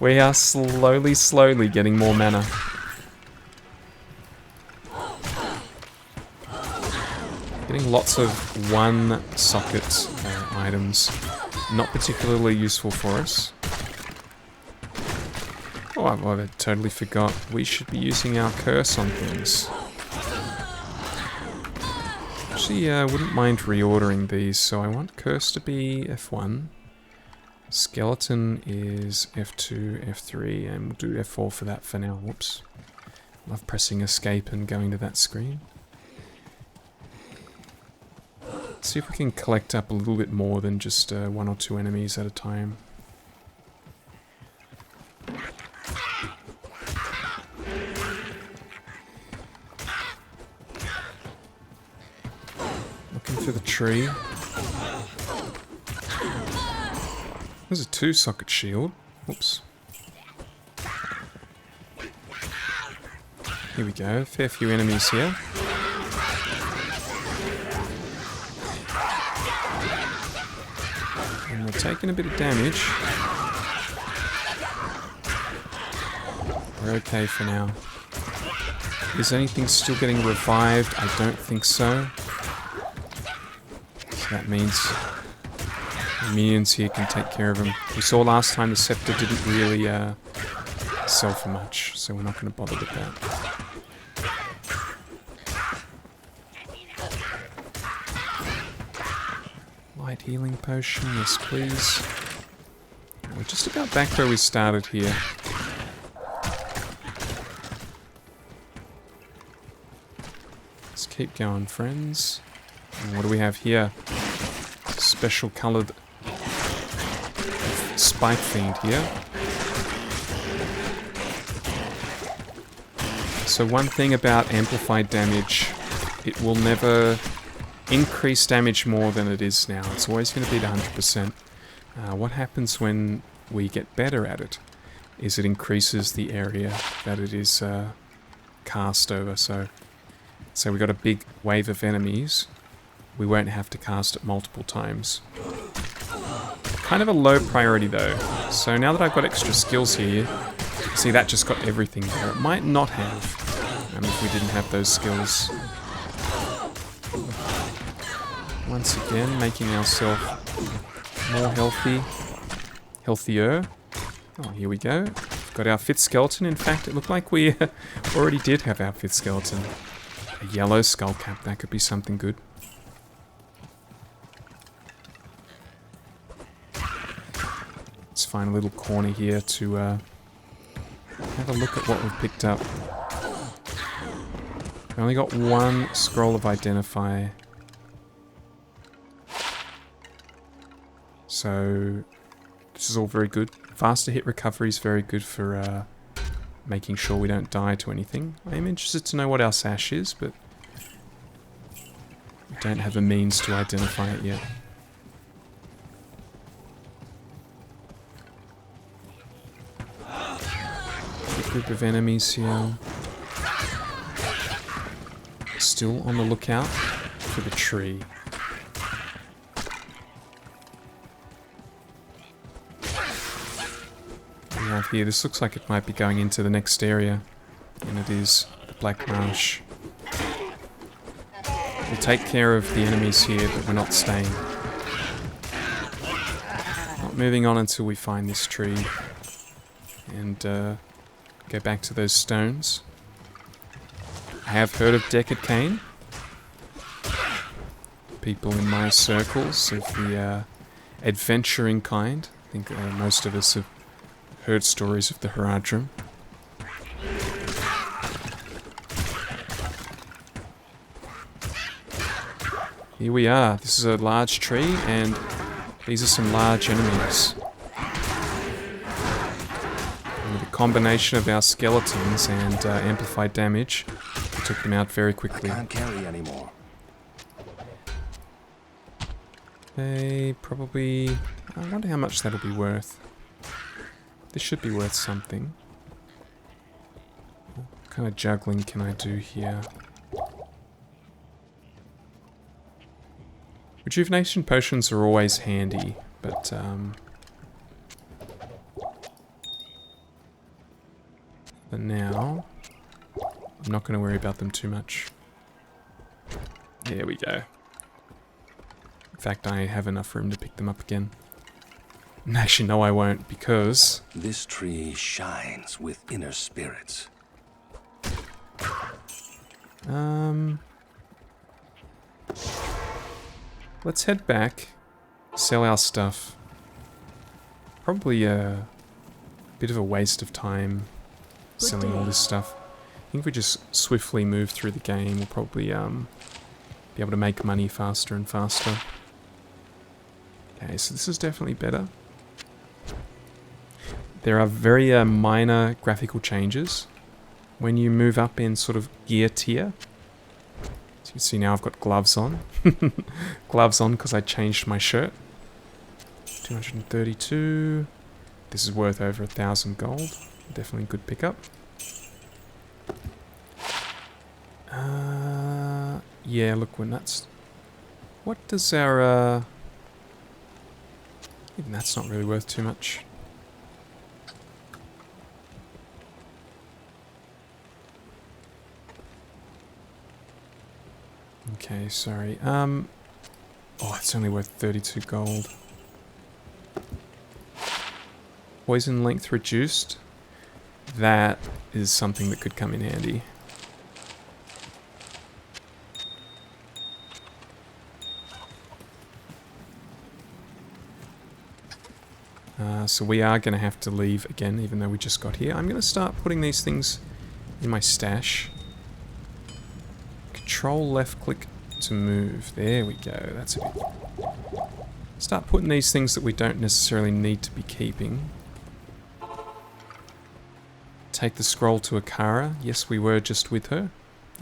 We are slowly getting more mana. Getting lots of one-socket items. Not particularly useful for us. Oh, I totally forgot. We should be using our curse on things. Actually, I wouldn't mind reordering these. So I want curse to be F1. Skeleton is F2, F3, and we'll do F4 for that for now. Whoops. Love pressing escape and going to that screen. Let's see if we can collect up a little bit more than just 1 or 2 enemies at a time. Looking for the tree. There's a 2-socket shield. Whoops. Here we go. Fair few enemies here. And we're taking a bit of damage. We're okay for now. Is anything still getting revived? I don't think so. So that means the minions here can take care of them. We saw last time the scepter didn't really sell for much, so we're not going to bother with that. Light healing potion, yes please. We're just about back where we started here. Let's keep going, friends. And what do we have here? Special coloured Spike Fiend here. So one thing about amplified damage, it will never increase damage more than it is now. It's always going to be at 100%. What happens when we get better at it is it increases the area that it is cast over. So we got a big wave of enemies. We won't have to cast it multiple times. Kind of a low priority though. So now that I've got extra skills here, see that just got everything there. It might not have if we didn't have those skills. Once again, making ourselves more healthier. Oh, here we go. Got our 5th skeleton. In fact, it looked like we already did have our 5th skeleton. A yellow skull cap. That could be something good. Let's find a little corner here to have a look at what we've picked up. We only got 1 scroll of identify. So this is all very good. Faster hit recovery is very good for making sure we don't die to anything. I am interested to know what our sash is, but we don't have a means to identify it yet. A group of enemies here. Still on the lookout for the tree. We have here, this looks like it might be going into the next area, and it is the Black Marsh. We'll take care of the enemies here, but we're not staying. Not moving on until we find this tree and go back to those stones. I have heard of Deckard Cain. People in my circles of the adventuring kind. I think most of us have heard stories of the Haradrim. Here we are. This is a large tree, and these are some large enemies. And with a combination of our skeletons and amplified damage, we took them out very quickly. I can't carry anymore. They probably... I wonder how much that'll be worth. This should be worth something. What kind of juggling can I do here? Rejuvenation potions are always handy, but for now, I'm not going to worry about them too much. There we go. In fact, I have enough room to pick them up again. Actually, no, I won't, because... This tree shines with inner spirits. Let's head back, sell our stuff. Probably a bit of a waste of time selling all this stuff. I think if we just swiftly move through the game, we'll probably be able to make money faster and faster. Okay, so this is definitely better. There are very minor graphical changes when you move up in sort of gear tier. As you can see now, I've got gloves on. Gloves on because I changed my shirt. 232. This is worth over 1,000 gold. Definitely a good pickup. Yeah, look, we're nuts. What does our... Even that's not really worth too much. Okay, sorry. Oh, it's only worth 32 gold. Poison length reduced. That is something that could come in handy. So we are going to have to leave again, even though we just got here. I'm going to start putting these things in my stash. Control left click to move. There we go. That's it. Start putting these things that we don't necessarily need to be keeping. Take the scroll to Akara. Yes, we were just with her.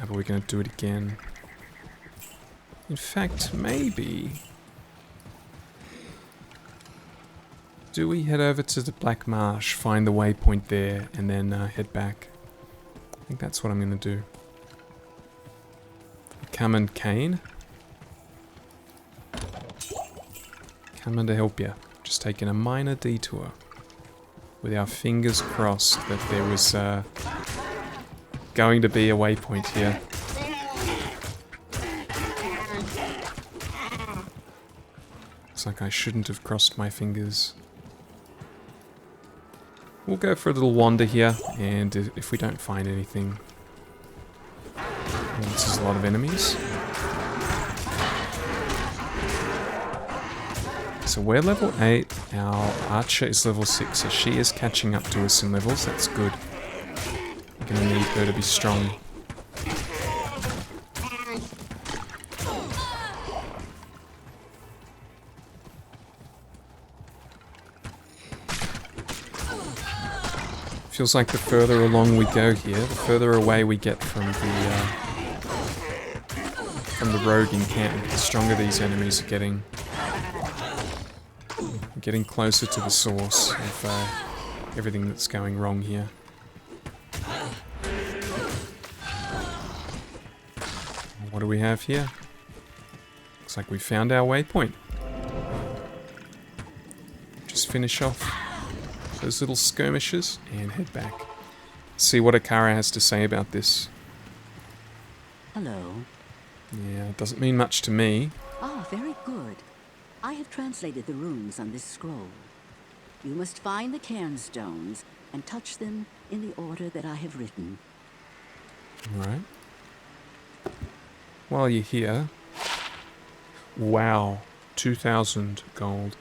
But we're going to do it again. In fact, maybe... Do we head over to the Black Marsh, find the waypoint there, and then head back? I think that's what I'm going to do. Come and Cain. Coming to help you. Just taking a minor detour. With our fingers crossed that there was going to be a waypoint here. Looks like I shouldn't have crossed my fingers. We'll go for a little wander here, and if we don't find anything... Well, this is a lot of enemies. So we're level 8, our archer is level 6, so she is catching up to us in levels, that's good. We're going to need her to be strong. Feels like the further along we go here, the further away we get from the rogue encampment, the stronger these enemies are getting. We're getting closer to the source of everything that's going wrong here. What do we have here? Looks like we found our waypoint. Just finish off those little skirmishes and head back. See what Akara has to say about this. Hello. Yeah, it doesn't mean much to me. Ah, very good. I have translated the runes on this scroll. You must find the cairn stones and touch them in the order that I have written. Alright. While you're here... Wow. 2,000 gold.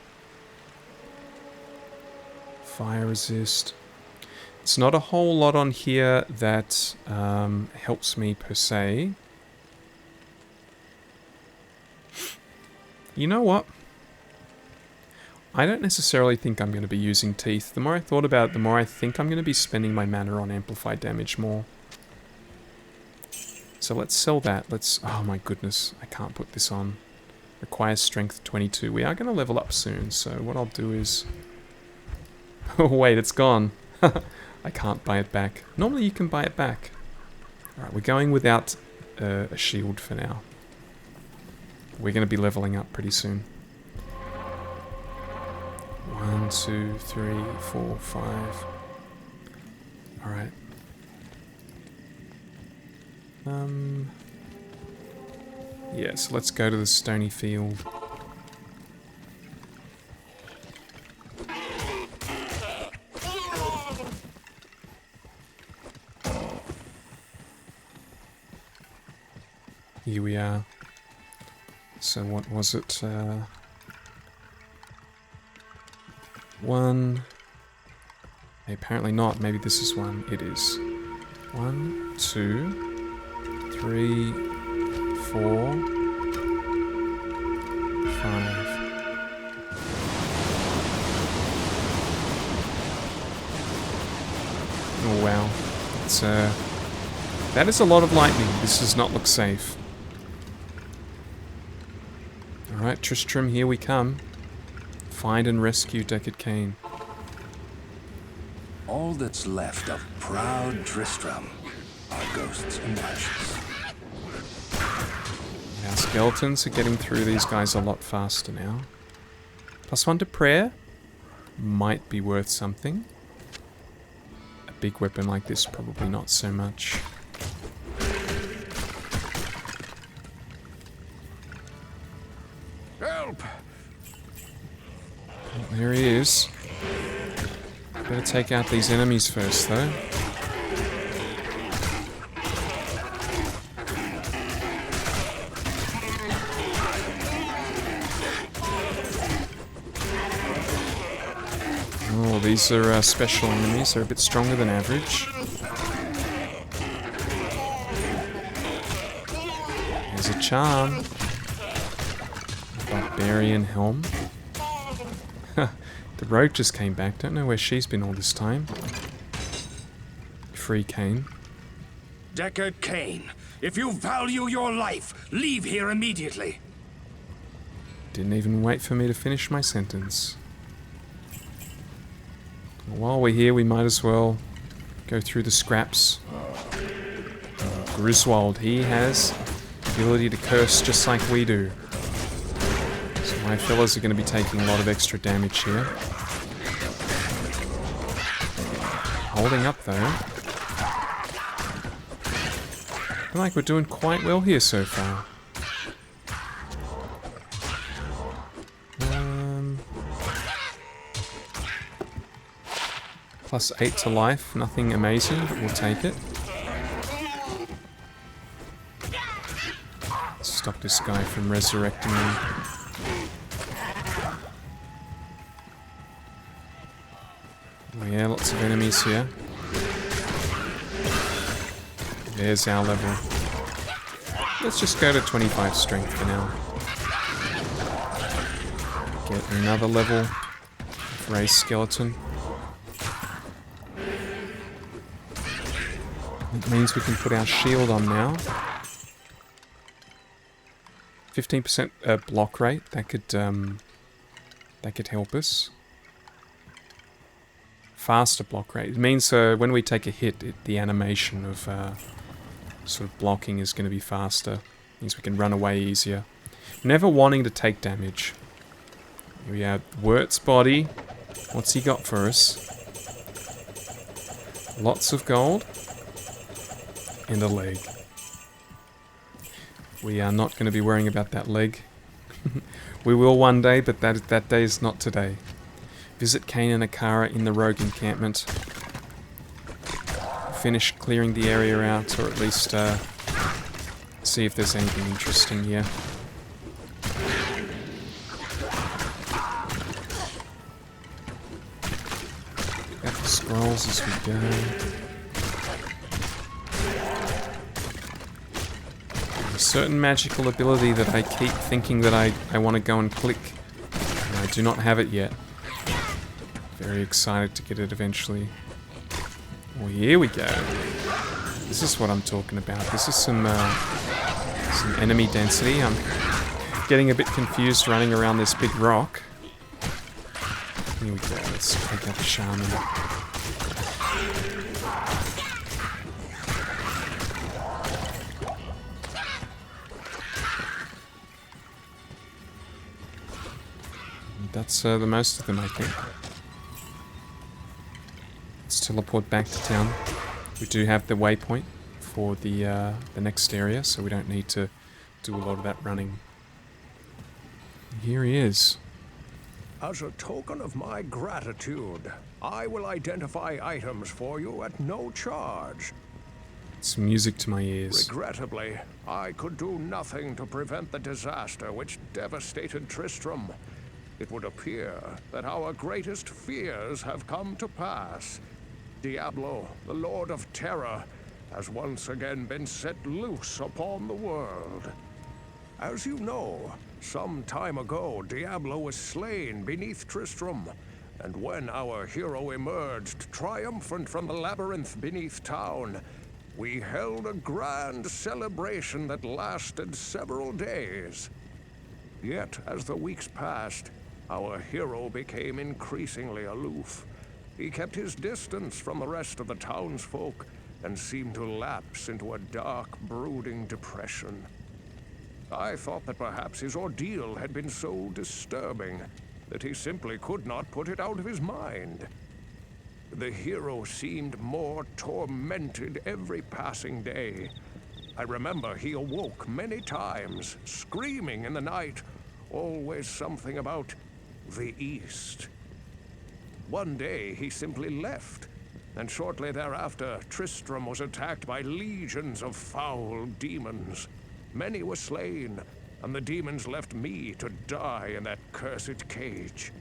Fire resist. It's not a whole lot on here that helps me per se. You know what? I don't necessarily think I'm going to be using teeth. The more I thought about it, the more I think I'm going to be spending my mana on amplified damage more. So let's sell that. Let's... Oh my goodness, I can't put this on. Requires strength 22. We are going to level up soon, so what I'll do is... Oh wait, it's gone. I can't buy it back. Normally you can buy it back. Alright, we're going without a shield for now. We're going to be leveling up pretty soon. 1, 2, 3, 4, 5. Alright. Yeah, so let's go to the stony field. Here we are. So what was it? 1. Apparently not. Maybe this is 1. It is. 1, 2, 3, 4, 5. Oh wow. It's that is a lot of lightning. This does not look safe. Alright, Tristram, here we come. Find and rescue Deckard Cain. All that's left of proud Tristram are ghosts and ashes. Our skeletons are getting through these guys a lot faster now. +1 to prayer might be worth something. A big weapon like this, probably not so much. Help! Oh, there he is. Better take out these enemies first, though. Oh, these are special enemies. They're a bit stronger than average. There's a charm. Barbarian helm. The rogue just came back. Don't know where she's been all this time. Free Cain. Deckard Cain, if you value your life, leave here immediately. Didn't even wait for me to finish my sentence. While we're here, we might as well go through the scraps. Griswold, he has the ability to curse just like we do. So my fellas are going to be taking a lot of extra damage here. Holding up though. I feel like we're doing quite well here so far. +8 to life. Nothing amazing, but we'll take it. Stop this guy from resurrecting me. Oh yeah, lots of enemies here. There's our level. Let's just go to 25 strength for now. Get another level of race skeleton. It means we can put our shield on now. 15% block rate. That could help us. Faster block rate. It means when we take a hit, the animation of sort of blocking is going to be faster. It means we can run away easier. Never wanting to take damage. Here we have Wirt's body. What's he got for us? Lots of gold. And a leg. We are not going to be worrying about that leg. We will one day, but that day is not today. Visit Kane and Akara in the rogue encampment. Finish clearing the area out, or at least see if there's anything interesting here. Got the scrolls as we go. Certain magical ability that I keep thinking that I want to go and click, and I do not have it yet. Very excited to get it eventually. Well, here we go. This is what I'm talking about. This is some enemy density. I'm getting a bit confused running around this big rock. Here we go. Let's take out the shaman. That's the most of them, I think. Let's teleport back to town. We do have the waypoint for the next area, so we don't need to do a lot of that running. Here he is. As a token of my gratitude, I will identify items for you at no charge. It's music to my ears. Regrettably, I could do nothing to prevent the disaster which devastated Tristram. It would appear that our greatest fears have come to pass. Diablo, the Lord of Terror, has once again been set loose upon the world. As you know, some time ago, Diablo was slain beneath Tristram, and when our hero emerged triumphant from the labyrinth beneath town, we held a grand celebration that lasted several days. Yet, as the weeks passed, our hero became increasingly aloof. He kept his distance from the rest of the townsfolk and seemed to lapse into a dark, brooding depression. I thought that perhaps his ordeal had been so disturbing that he simply could not put it out of his mind. The hero seemed more tormented every passing day. I remember he awoke many times, screaming in the night, always something about the East. One day he simply left, and shortly thereafter Tristram was attacked by legions of foul demons. Many were slain, and the demons left me to die in that cursed cage.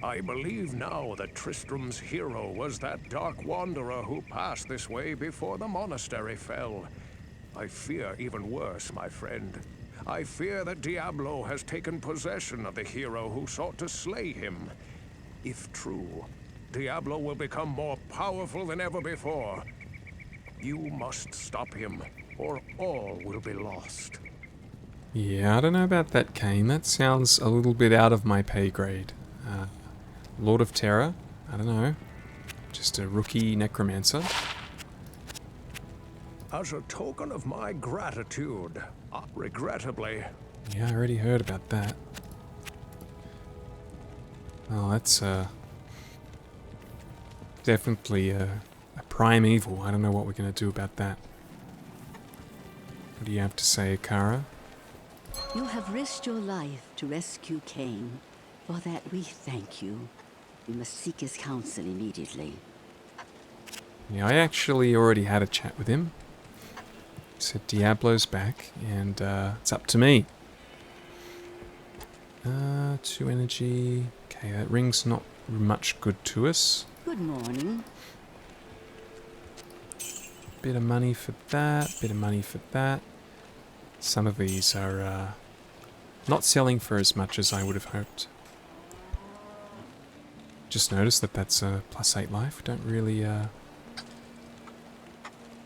I believe now that Tristram's hero was that dark wanderer who passed this way before the monastery fell. I fear even worse, my friend. I fear that Diablo has taken possession of the hero who sought to slay him. If true, Diablo will become more powerful than ever before. You must stop him, or all will be lost. Yeah, I don't know about that, Kane. That sounds a little bit out of my pay grade. Lord of Terror? I don't know. Just a rookie necromancer. As a token of my gratitude, regrettably... Yeah, I already heard about that. Oh, that's definitely a primeval. I don't know what we're going to do about that. What do you have to say, Akara? You have risked your life to rescue Cain. For that we thank you. You must seek his counsel immediately. Yeah, I actually already had a chat with him. He said Diablo's back, and it's up to me. 2 energy. Okay, that ring's not much good to us. Good morning. Bit of money for that, bit of money for that. Some of these are not selling for as much as I would have hoped. Just noticed that that's a +8 life. Don't really...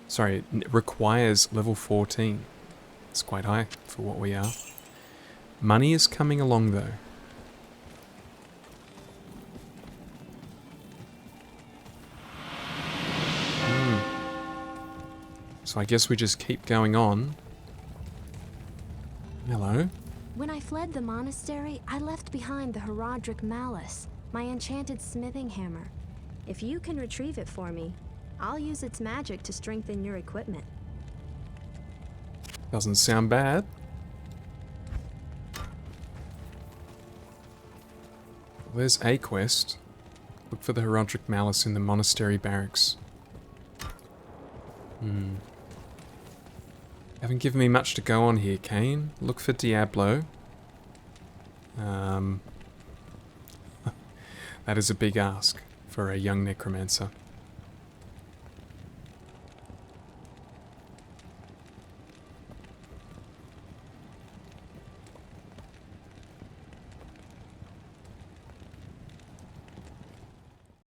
Sorry, it requires level 14. It's quite high for what we are. Money is coming along though. So I guess we just keep going on. Hello. When I fled the monastery, I left behind the Heraldric Mallet, my enchanted smithing hammer. If you can retrieve it for me, I'll use its magic to strengthen your equipment. Doesn't sound bad. Well, there's a quest. Look for the Heraldric Mallet in the monastery barracks. Haven't given me much to go on here, Kane. Look for Diablo. That is a big ask for a young necromancer.